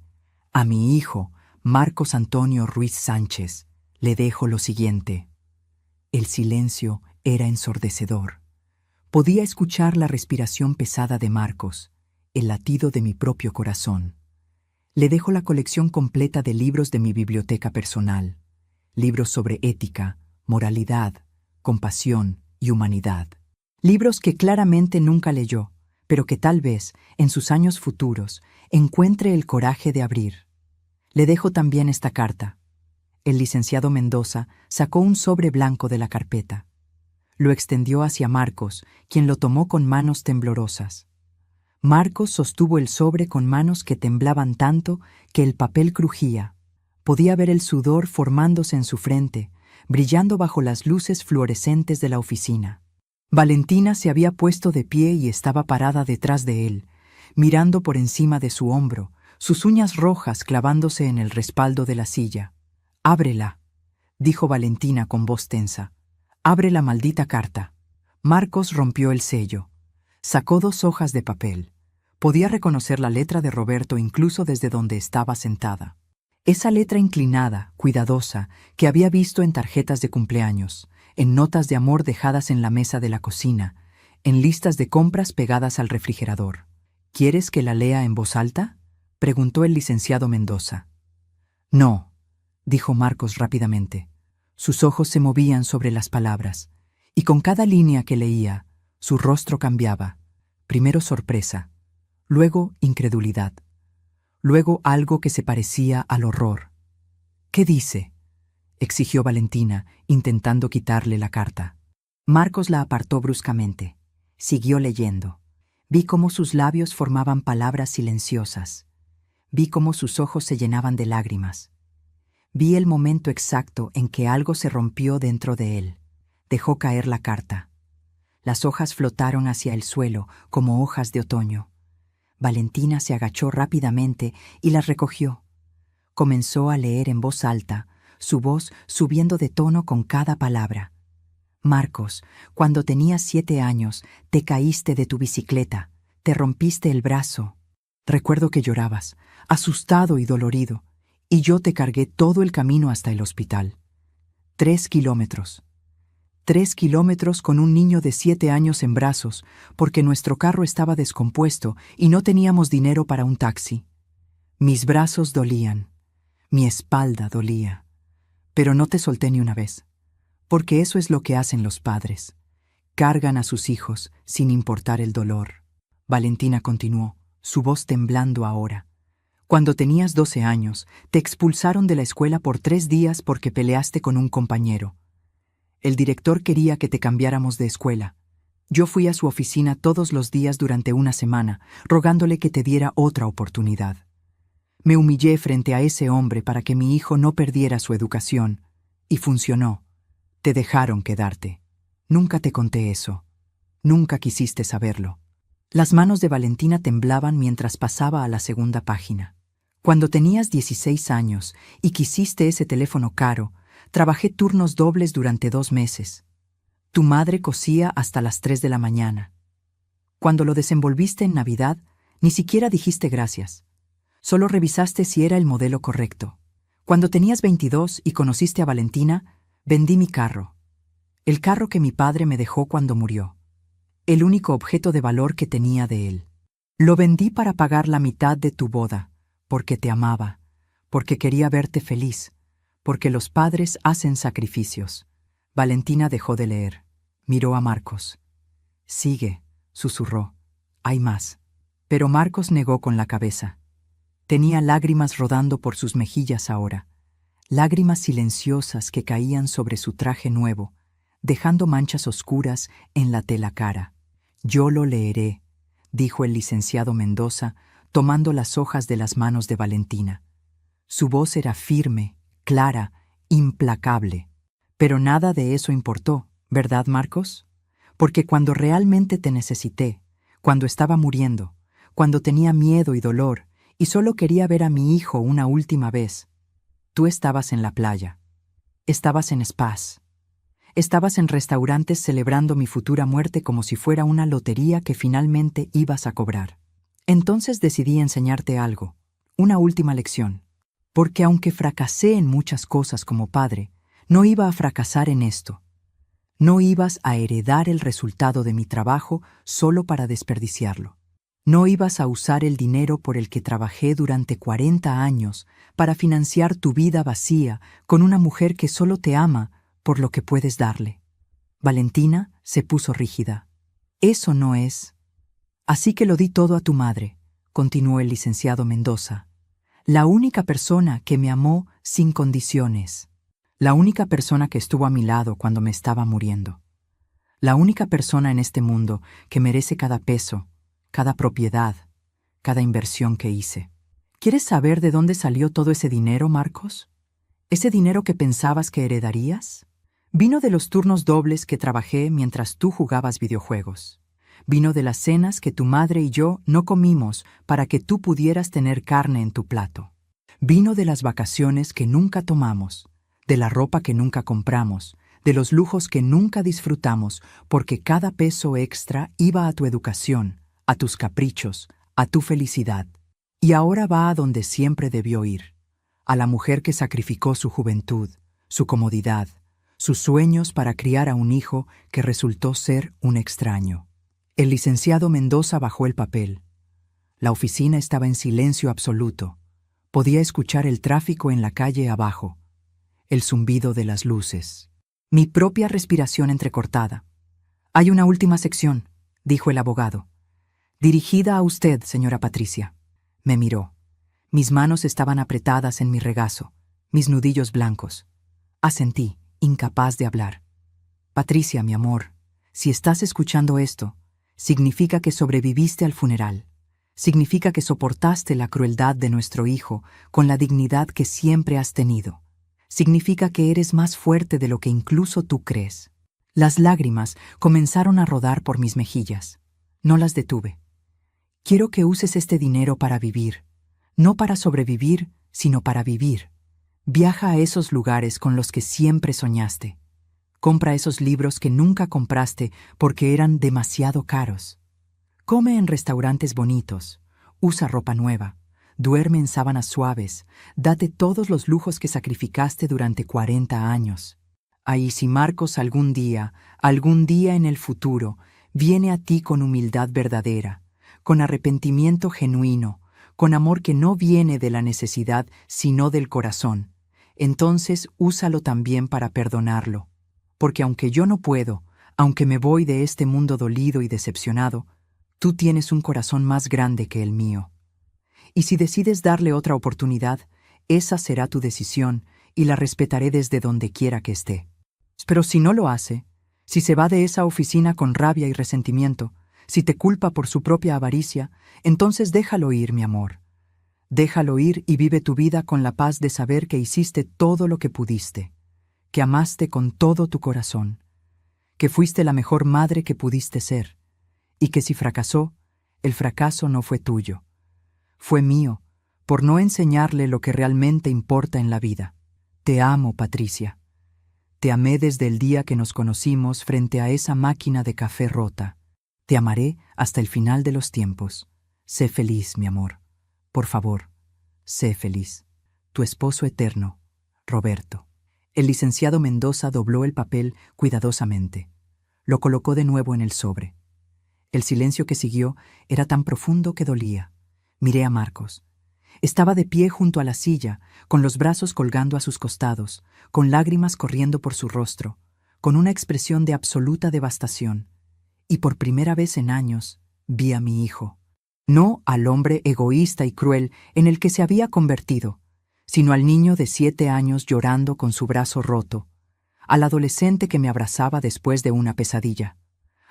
A mi hijo, Marcos Antonio Ruiz Sánchez, le dejo lo siguiente. El silencio era ensordecedor. Podía escuchar la respiración pesada de Marcos, el latido de mi propio corazón. Le dejo la colección completa de libros de mi biblioteca personal. Libros sobre ética, moralidad, compasión y humanidad. Libros que claramente nunca leyó, pero que tal vez, en sus años futuros, encuentre el coraje de abrir. Le dejo también esta carta. El licenciado Mendoza sacó un sobre blanco de la carpeta. Lo extendió hacia Marcos, quien lo tomó con manos temblorosas. Marcos sostuvo el sobre con manos que temblaban tanto que el papel crujía. Podía ver el sudor formándose en su frente, brillando bajo las luces fluorescentes de la oficina. Valentina se había puesto de pie y estaba parada detrás de él, mirando por encima de su hombro, sus uñas rojas clavándose en el respaldo de la silla. «Ábrela», dijo Valentina con voz tensa. «Abre la maldita carta». Marcos rompió el sello. Sacó 2 hojas de papel. Podía reconocer la letra de Roberto incluso desde donde estaba sentada. Esa letra inclinada, cuidadosa, que había visto en tarjetas de cumpleaños, en notas de amor dejadas en la mesa de la cocina, en listas de compras pegadas al refrigerador. «¿Quieres que la lea en voz alta?», preguntó el licenciado Mendoza. «No», dijo Marcos rápidamente. Sus ojos se movían sobre las palabras, y con cada línea que leía, su rostro cambiaba. Primero sorpresa, luego incredulidad, luego algo que se parecía al horror. «¿Qué dice?», exigió Valentina, intentando quitarle la carta. Marcos la apartó bruscamente. Siguió leyendo. Vi cómo sus labios formaban palabras silenciosas. Vi cómo sus ojos se llenaban de lágrimas. Vi el momento exacto en que algo se rompió dentro de él. Dejó caer la carta. Las hojas flotaron hacia el suelo como hojas de otoño. Valentina se agachó rápidamente y las recogió. Comenzó a leer en voz alta, su voz subiendo de tono con cada palabra. «Marcos, cuando tenías 7 años, te caíste de tu bicicleta, te rompiste el brazo. Recuerdo que llorabas, asustado y dolorido, y yo te cargué todo el camino hasta el hospital. 3 kilómetros. 3 kilómetros con un niño de 7 años en brazos, porque nuestro carro estaba descompuesto y no teníamos dinero para un taxi. Mis brazos dolían, mi espalda dolía, pero no te solté ni una vez, porque eso es lo que hacen los padres. Cargan a sus hijos sin importar el dolor. Valentina continuó, su voz temblando ahora. Cuando tenías 12 años, te expulsaron de la escuela por 3 días porque peleaste con un compañero. El director quería que te cambiáramos de escuela. Yo fui a su oficina todos los días durante una semana, rogándole que te diera otra oportunidad. Me humillé frente a ese hombre para que mi hijo no perdiera su educación, y funcionó. Te dejaron quedarte. Nunca te conté eso. Nunca quisiste saberlo. Las manos de Valentina temblaban mientras pasaba a la segunda página. Cuando tenías 16 años y quisiste ese teléfono caro, trabajé turnos dobles durante 2 meses. Tu madre cosía hasta las 3 de la mañana. Cuando lo desenvolviste en Navidad, ni siquiera dijiste gracias. Solo revisaste si era el modelo correcto. Cuando tenías 22 y conociste a Valentina, vendí mi carro. El carro que mi padre me dejó cuando murió. El único objeto de valor que tenía de él. Lo vendí para pagar la mitad de tu boda, porque te amaba, porque quería verte feliz, porque los padres hacen sacrificios. Valentina dejó de leer. Miró a Marcos. Sigue, susurró. Hay más. Pero Marcos negó con la cabeza. Tenía lágrimas rodando por sus mejillas ahora. Lágrimas silenciosas que caían sobre su traje nuevo, dejando manchas oscuras en la tela cara. Yo lo leeré, dijo el licenciado Mendoza, tomando las hojas de las manos de Valentina. Su voz era firme, clara, implacable. Pero nada de eso importó, ¿verdad, Marcos? Porque cuando realmente te necesité, cuando estaba muriendo, cuando tenía miedo y dolor, y solo quería ver a mi hijo una última vez, tú estabas en la playa. Estabas en spas. Estabas en restaurantes celebrando mi futura muerte como si fuera una lotería que finalmente ibas a cobrar. Entonces decidí enseñarte algo, una última lección. Porque aunque fracasé en muchas cosas como padre, no iba a fracasar en esto. No ibas a heredar el resultado de mi trabajo solo para desperdiciarlo. No ibas a usar el dinero por el que trabajé durante 40 años para financiar tu vida vacía con una mujer que solo te ama por lo que puedes darle. Valentina se puso rígida. Eso no es. Así que lo di todo a tu madre, continuó el licenciado Mendoza. La única persona que me amó sin condiciones. La única persona que estuvo a mi lado cuando me estaba muriendo. La única persona en este mundo que merece cada peso, cada propiedad, cada inversión que hice. ¿Quieres saber de dónde salió todo ese dinero, Marcos? ¿Ese dinero que pensabas que heredarías? Vino de los turnos dobles que trabajé mientras tú jugabas videojuegos. Vino de las cenas que tu madre y yo no comimos para que tú pudieras tener carne en tu plato. Vino de las vacaciones que nunca tomamos, de la ropa que nunca compramos, de los lujos que nunca disfrutamos, porque cada peso extra iba a tu educación, a tus caprichos, a tu felicidad. Y ahora va a donde siempre debió ir, a la mujer que sacrificó su juventud, su comodidad, sus sueños para criar a un hijo que resultó ser un extraño. El licenciado Mendoza bajó el papel. La oficina estaba en silencio absoluto. Podía escuchar el tráfico en la calle abajo, el zumbido de las luces, mi propia respiración entrecortada. Hay una última sección, dijo el abogado. Dirigida a usted, señora Patricia. Me miró. Mis manos estaban apretadas en mi regazo, mis nudillos blancos. Asentí, incapaz de hablar. Patricia, mi amor, si estás escuchando esto, significa que sobreviviste al funeral. Significa que soportaste la crueldad de nuestro hijo con la dignidad que siempre has tenido. Significa que eres más fuerte de lo que incluso tú crees. Las lágrimas comenzaron a rodar por mis mejillas. No las detuve. Quiero que uses este dinero para vivir. No para sobrevivir, sino para vivir. Viaja a esos lugares con los que siempre soñaste. Compra esos libros que nunca compraste porque eran demasiado caros. Come en restaurantes bonitos. Usa ropa nueva. Duerme en sábanas suaves. Date todos los lujos que sacrificaste durante 40 años. Ahí si Marcos algún día en el futuro, viene a ti con humildad verdadera, con arrepentimiento genuino, con amor que no viene de la necesidad sino del corazón, entonces úsalo también para perdonarlo. Porque aunque yo no puedo, aunque me voy de este mundo dolido y decepcionado, Tú tienes un corazón más grande que el mío. Y si decides darle otra oportunidad, esa será tu decisión y la respetaré desde donde quiera que esté. Pero si no lo hace, si se va de esa oficina con rabia y resentimiento, si te culpa por su propia avaricia, entonces déjalo ir, mi amor. Déjalo ir y vive tu vida con la paz de saber que hiciste todo lo que pudiste, que amaste con todo tu corazón, que fuiste la mejor madre que pudiste ser, y que si fracasó, el fracaso no fue tuyo, fue mío, por no enseñarle lo que realmente importa en la vida. Te amo, Patricia. Te amé desde el día que nos conocimos frente a esa máquina de café rota. Te amaré hasta el final de los tiempos. Sé feliz, mi amor. Por favor, sé feliz. Tu esposo eterno, Roberto. El licenciado Mendoza dobló el papel cuidadosamente. Lo colocó de nuevo en el sobre. El silencio que siguió era tan profundo que dolía. Miré a Marcos. Estaba de pie junto a la silla, con los brazos colgando a sus costados, con lágrimas corriendo por su rostro, con una expresión de absoluta devastación. Y por primera vez en años vi a mi hijo. No al hombre egoísta y cruel en el que se había convertido, sino al niño de 7 años llorando con su brazo roto, al adolescente que me abrazaba después de una pesadilla,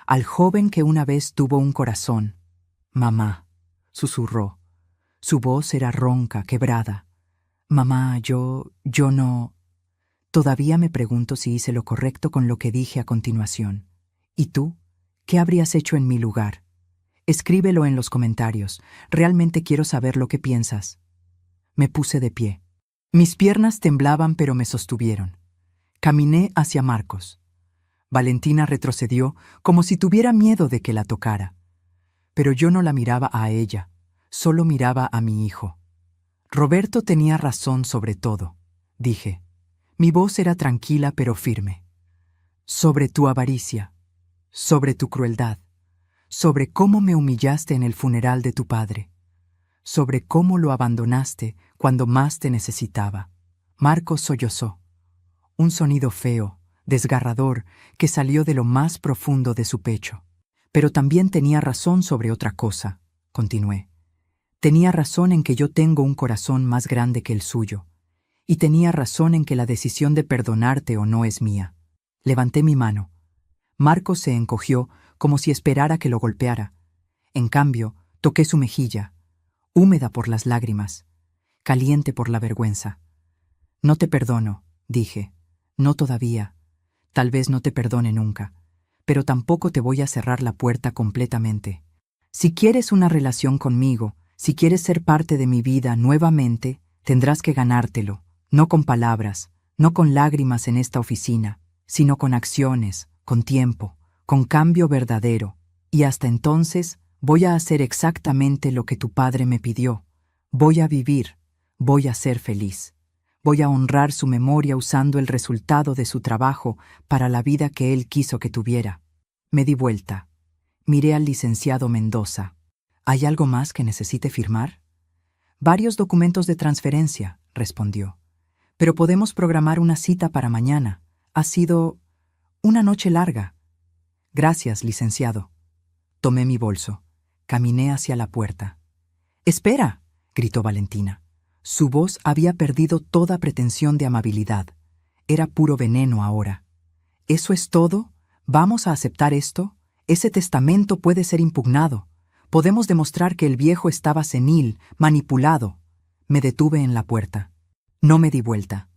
al joven que una vez tuvo un corazón. «Mamá», susurró. Su voz era ronca, quebrada. «Mamá, yo no...» Todavía me pregunto si hice lo correcto con lo que dije a continuación. ¿Y tú? ¿Qué habrías hecho en mi lugar? Escríbelo en los comentarios. Realmente quiero saber lo que piensas. Me puse de pie. Mis piernas temblaban, pero me sostuvieron. Caminé hacia Marcos. Valentina retrocedió como si tuviera miedo de que la tocara. Pero yo no la miraba a ella, solo miraba a mi hijo. Roberto tenía razón sobre todo, dije. Mi voz era tranquila pero firme. Sobre tu avaricia, sobre tu crueldad, sobre cómo me humillaste en el funeral de tu padre, sobre cómo lo abandonaste cuando más te necesitaba. Marcos sollozó. Un sonido feo, desgarrador, que salió de lo más profundo de su pecho. Pero también tenía razón sobre otra cosa, continué. Tenía razón en que yo tengo un corazón más grande que el suyo, y tenía razón en que la decisión de perdonarte o no es mía. Levanté mi mano. Marcos se encogió como si esperara que lo golpeara. En cambio, toqué su mejilla, húmeda por las lágrimas, caliente por la vergüenza. No te perdono, dije. No todavía. Tal vez no te perdone nunca, pero tampoco te voy a cerrar la puerta completamente. Si quieres una relación conmigo, si quieres ser parte de mi vida nuevamente, tendrás que ganártelo, no con palabras, no con lágrimas en esta oficina, sino con acciones, con tiempo, con cambio verdadero. Y hasta entonces voy a hacer exactamente lo que tu padre me pidió. Voy a vivir, voy a ser feliz. Voy a honrar su memoria usando el resultado de su trabajo para la vida que él quiso que tuviera. Me di vuelta. Miré al licenciado Mendoza. ¿Hay algo más que necesite firmar? Varios documentos de transferencia, respondió. Pero podemos programar una cita para mañana. Ha sido una noche larga. Gracias, licenciado. Tomé mi bolso. Caminé hacia la puerta. «¡Espera!», gritó Valentina. Su voz había perdido toda pretensión de amabilidad. Era puro veneno ahora. «¿Eso es todo? ¿Vamos a aceptar esto? Ese testamento puede ser impugnado. Podemos demostrar que el viejo estaba senil, manipulado». Me detuve en la puerta. No me di vuelta.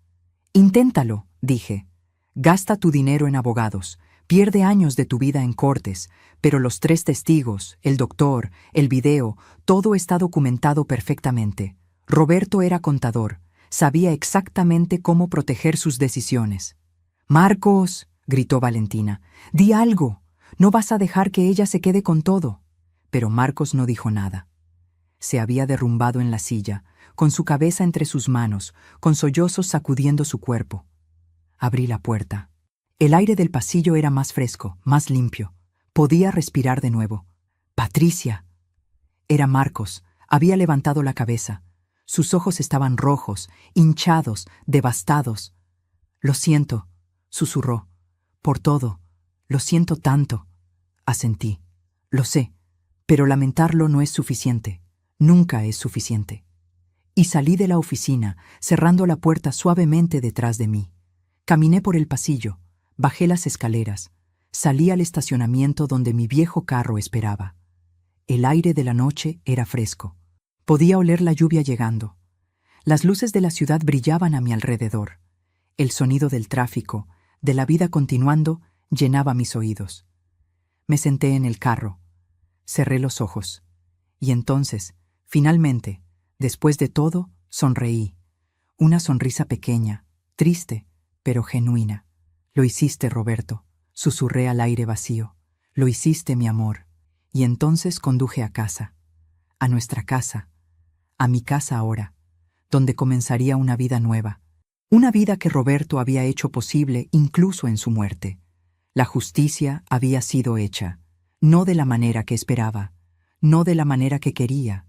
«Inténtalo», dije. «Gasta tu dinero en abogados. Pierde años de tu vida en cortes, pero los 3 testigos, el doctor, el video, todo está documentado perfectamente. Roberto era contador, sabía exactamente cómo proteger sus decisiones». «Marcos», gritó Valentina, «di algo. No vas a dejar que ella se quede con todo». Pero Marcos no dijo nada. Se había derrumbado en la silla, con su cabeza entre sus manos, con sollozos sacudiendo su cuerpo. Abrí la puerta. El aire del pasillo era más fresco, más limpio. Podía respirar de nuevo. «Patricia». Era Marcos. Había levantado la cabeza. Sus ojos estaban rojos, hinchados, devastados. «Lo siento», susurró. «Por todo. Lo siento tanto». Asentí. «Lo sé. Pero lamentarlo no es suficiente. Nunca es suficiente. Y salí de la oficina, cerrando la puerta suavemente detrás de mí. Caminé por el pasillo, bajé las escaleras, salí al estacionamiento donde mi viejo carro esperaba. El aire de la noche era fresco. Podía oler la lluvia llegando. Las luces de la ciudad brillaban a mi alrededor. El sonido del tráfico, de la vida continuando, llenaba mis oídos. Me senté en el carro. Cerré los ojos. Y entonces, finalmente, después de todo, sonreí. Una sonrisa pequeña, triste, pero genuina. Lo hiciste, Roberto, susurré al aire vacío. Lo hiciste, mi amor. Y entonces conduje a casa. A nuestra casa. A mi casa ahora, donde comenzaría una vida nueva. Una vida que Roberto había hecho posible incluso en su muerte. La justicia había sido hecha, no de la manera que esperaba, no de la manera que quería,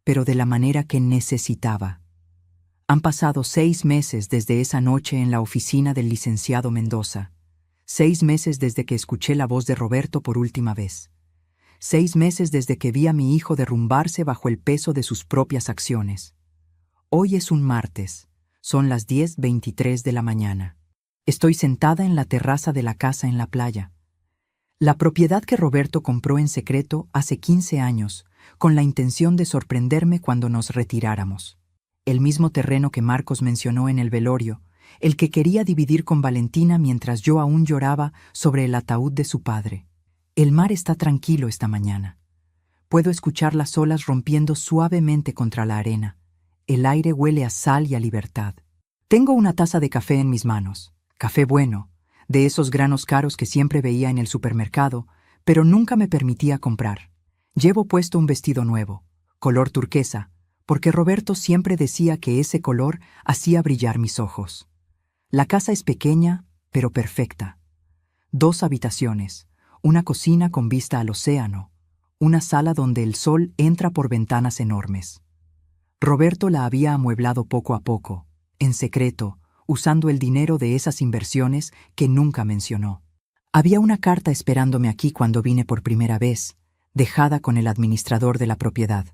pero de la manera que necesitaba. Han pasado 6 meses desde esa noche en la oficina del licenciado Mendoza. 6 meses desde que escuché la voz de Roberto por última vez. 6 meses desde que vi a mi hijo derrumbarse bajo el peso de sus propias acciones. Hoy es un martes. Son las 10:23 de la mañana. Estoy sentada en la terraza de la casa en la playa. La propiedad que Roberto compró en secreto hace 15 años, con la intención de sorprenderme cuando nos retiráramos. El mismo terreno que Marcos mencionó en el velorio, el que quería dividir con Valentina mientras yo aún lloraba sobre el ataúd de su padre. El mar está tranquilo esta mañana. Puedo escuchar las olas rompiendo suavemente contra la arena. El aire huele a sal y a libertad. Tengo una taza de café en mis manos. Café bueno, de esos granos caros que siempre veía en el supermercado, pero nunca me permitía comprar. Llevo puesto un vestido nuevo, color turquesa, porque Roberto siempre decía que ese color hacía brillar mis ojos. La casa es pequeña, pero perfecta. 2 habitaciones, una cocina con vista al océano, una sala donde el sol entra por ventanas enormes. Roberto la había amueblado poco a poco, en secreto, usando el dinero de esas inversiones que nunca mencionó. Había una carta esperándome aquí cuando vine por primera vez, dejada con el administrador de la propiedad.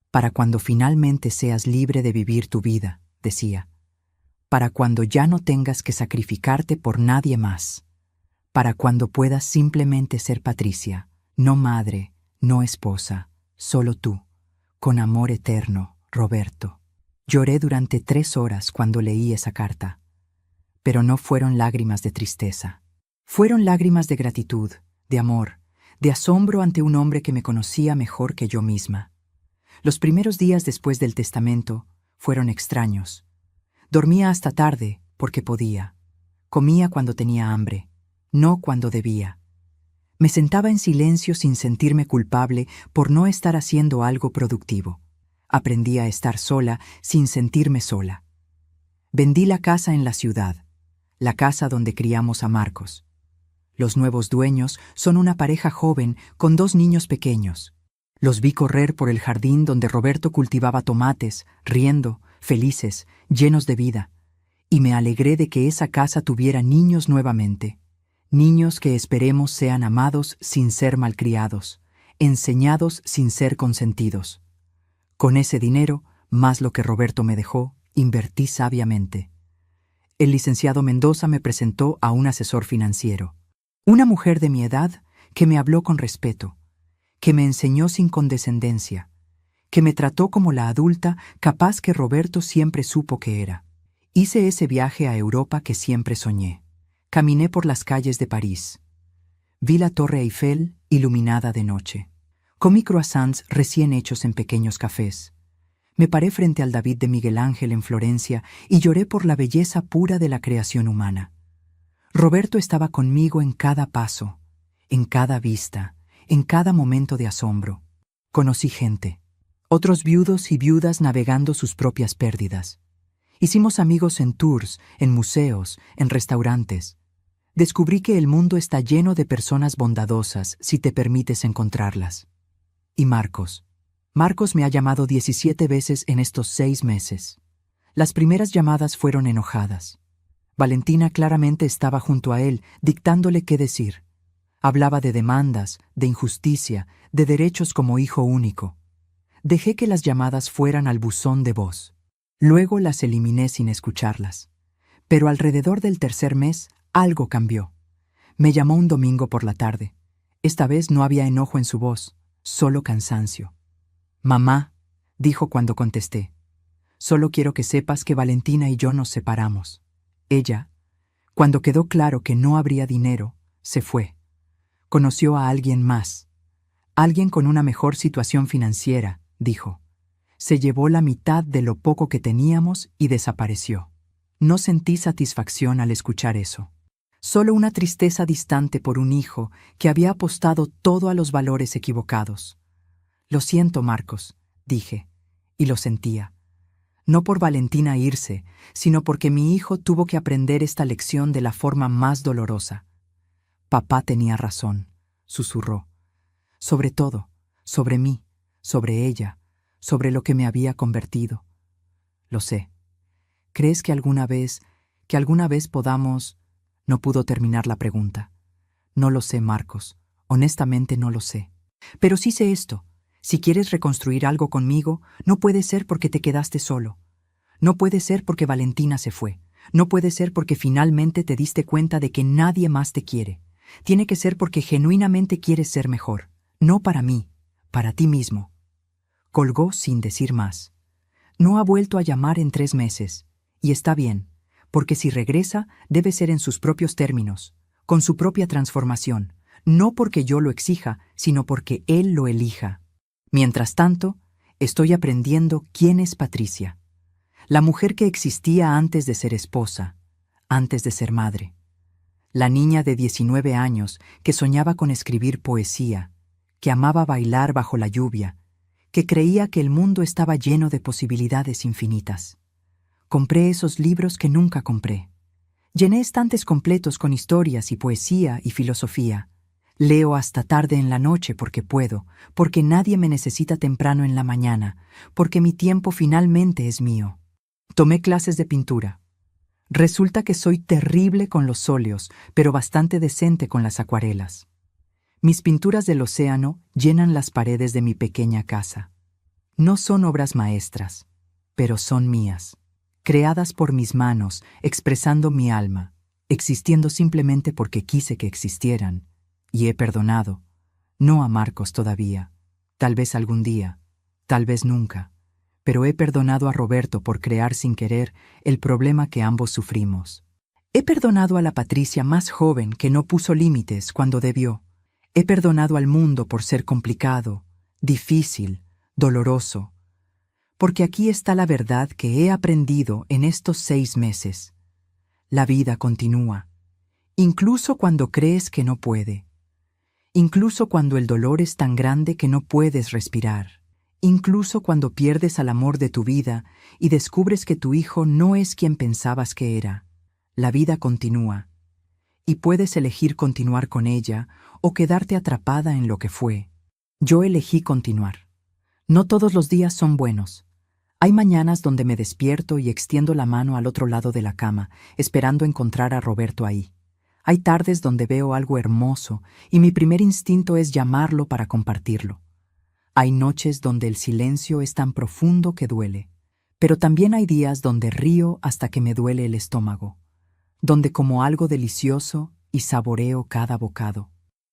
Para cuando finalmente seas libre de vivir tu vida, decía. Para cuando ya no tengas que sacrificarte por nadie más. Para cuando puedas simplemente ser Patricia, no madre, no esposa, solo tú, con amor eterno. Roberto. Lloré durante 3 horas cuando leí esa carta. Pero no fueron lágrimas de tristeza. Fueron lágrimas de gratitud, de amor, de asombro ante un hombre que me conocía mejor que yo misma. Los primeros días después del testamento fueron extraños. Dormía hasta tarde porque podía. Comía cuando tenía hambre, no cuando debía. Me sentaba en silencio sin sentirme culpable por no estar haciendo algo productivo. Aprendí a estar sola sin sentirme sola. Vendí la casa en la ciudad, la casa donde criamos a Marcos. Los nuevos dueños son una pareja joven con 2 niños pequeños. Los vi correr por el jardín donde Roberto cultivaba tomates, riendo, felices, llenos de vida, y me alegré de que esa casa tuviera niños nuevamente. Niños que esperemos sean amados sin ser malcriados, enseñados sin ser consentidos. Con ese dinero, más lo que Roberto me dejó, invertí sabiamente. El licenciado Mendoza me presentó a un asesor financiero. Una mujer de mi edad que me habló con respeto, que me enseñó sin condescendencia, que me trató como la adulta capaz que Roberto siempre supo que era. Hice ese viaje a Europa que siempre soñé. Caminé por las calles de París. Vi la Torre Eiffel iluminada de noche. Comí croissants recién hechos en pequeños cafés. Me paré frente al David de Miguel Ángel en Florencia y lloré por la belleza pura de la creación humana. Roberto estaba conmigo en cada paso, en cada vista, en cada momento de asombro. Conocí gente, otros viudos y viudas navegando sus propias pérdidas. Hicimos amigos en tours, en museos, en restaurantes. Descubrí que el mundo está lleno de personas bondadosas si te permites encontrarlas. Y Marcos. Marcos me ha llamado 17 veces en estos 6 meses. Las primeras llamadas fueron enojadas. Valentina claramente estaba junto a él, dictándole qué decir. Hablaba de demandas, de injusticia, de derechos como hijo único. Dejé que las llamadas fueran al buzón de voz. Luego las eliminé sin escucharlas. Pero alrededor del tercer mes, algo cambió. Me llamó un domingo por la tarde. Esta vez no había enojo en su voz, solo cansancio. «Mamá», dijo cuando contesté, «solo quiero que sepas que Valentina y yo nos separamos». Ella, cuando quedó claro que no habría dinero, se fue. Conoció a alguien más. Alguien con una mejor situación financiera, dijo. Se llevó la mitad de lo poco que teníamos y desapareció. No sentí satisfacción al escuchar eso. Solo una tristeza distante por un hijo que había apostado todo a los valores equivocados. «Lo siento, Marcos», dije, y lo sentía. No por Valentina irse, sino porque mi hijo tuvo que aprender esta lección de la forma más dolorosa. «Papá tenía razón», susurró. «Sobre todo, sobre mí, sobre ella, sobre lo que me había convertido. Lo sé. ¿Crees que alguna vez podamos...» No pudo terminar la pregunta. «No lo sé, Marcos. Honestamente no lo sé. Pero sí sé esto. Si quieres reconstruir algo conmigo, no puede ser porque te quedaste solo. No puede ser porque Valentina se fue. No puede ser porque finalmente te diste cuenta de que nadie más te quiere. Tiene que ser porque genuinamente quieres ser mejor. No para mí, para ti mismo». Colgó sin decir más. No ha vuelto a llamar en 3 meses. Y está bien, porque si regresa, debe ser en sus propios términos, con su propia transformación, no porque yo lo exija, sino porque él lo elija. Mientras tanto, estoy aprendiendo quién es Patricia. La mujer que existía antes de ser esposa, antes de ser madre. La niña de 19 años que soñaba con escribir poesía, que amaba bailar bajo la lluvia, que creía que el mundo estaba lleno de posibilidades infinitas. Compré esos libros que nunca compré. Llené estantes completos con historias y poesía y filosofía. Leo hasta tarde en la noche porque puedo, porque nadie me necesita temprano en la mañana, porque mi tiempo finalmente es mío. Tomé clases de pintura. Resulta que soy terrible con los óleos, pero bastante decente con las acuarelas. Mis pinturas del océano llenan las paredes de mi pequeña casa. No son obras maestras, pero son mías. Creadas por mis manos, expresando mi alma, existiendo simplemente porque quise que existieran. Y he perdonado, no a Marcos todavía, tal vez algún día, tal vez nunca, pero he perdonado a Roberto por crear sin querer el problema que ambos sufrimos. He perdonado a la Patricia más joven que no puso límites cuando debió. He perdonado al mundo por ser complicado, difícil, doloroso. Porque aquí está la verdad que he aprendido en estos 6 meses. La vida continúa, incluso cuando crees que no puede. Incluso cuando el dolor es tan grande que no puedes respirar. Incluso cuando pierdes al amor de tu vida y descubres que tu hijo no es quien pensabas que era. La vida continúa. Y puedes elegir continuar con ella o quedarte atrapada en lo que fue. Yo elegí continuar. No todos los días son buenos. Hay mañanas donde me despierto y extiendo la mano al otro lado de la cama, esperando encontrar a Roberto ahí. Hay tardes donde veo algo hermoso y mi primer instinto es llamarlo para compartirlo. Hay noches donde el silencio es tan profundo que duele. Pero también hay días donde río hasta que me duele el estómago. Donde como algo delicioso y saboreo cada bocado.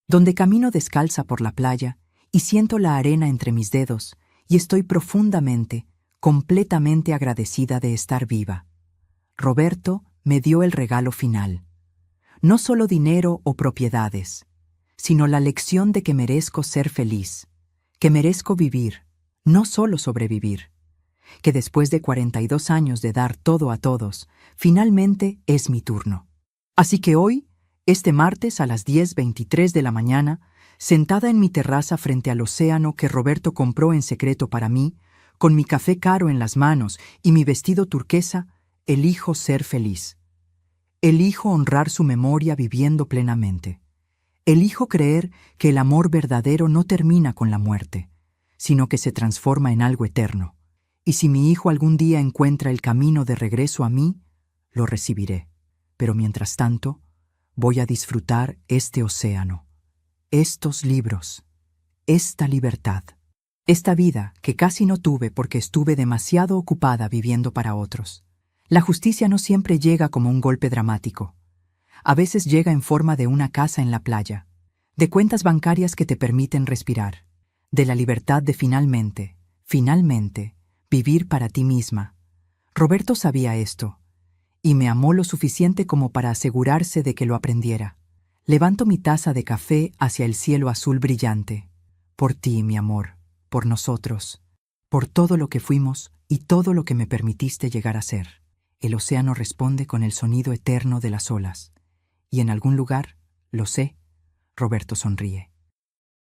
Donde camino descalza por la playa y siento la arena entre mis dedos y estoy profundamente, completamente agradecida de estar viva. Roberto me dio el regalo final. No solo dinero o propiedades, sino la lección de que merezco ser feliz, que merezco vivir, no solo sobrevivir, que después de 42 años de dar todo a todos, finalmente es mi turno. Así que hoy, este martes a las 10:23 de la mañana, sentada en mi terraza frente al océano que Roberto compró en secreto para mí, con mi café caro en las manos y mi vestido turquesa, elijo ser feliz. Elijo honrar su memoria viviendo plenamente. Elijo creer que el amor verdadero no termina con la muerte, sino que se transforma en algo eterno. Y si mi hijo algún día encuentra el camino de regreso a mí, lo recibiré. Pero mientras tanto, voy a disfrutar este océano, estos libros, esta libertad, esta vida que casi no tuve porque estuve demasiado ocupada viviendo para otros. La justicia no siempre llega como un golpe dramático. A veces llega en forma de una casa en la playa, de cuentas bancarias que te permiten respirar, de la libertad de finalmente, vivir para ti misma. Roberto sabía esto, y me amó lo suficiente como para asegurarse de que lo aprendiera. Levanto mi taza de café hacia el cielo azul brillante. Por ti, mi amor, por nosotros, por todo lo que fuimos y todo lo que me permitiste llegar a ser. El océano responde con el sonido eterno de las olas. Y en algún lugar, lo sé, Roberto sonríe.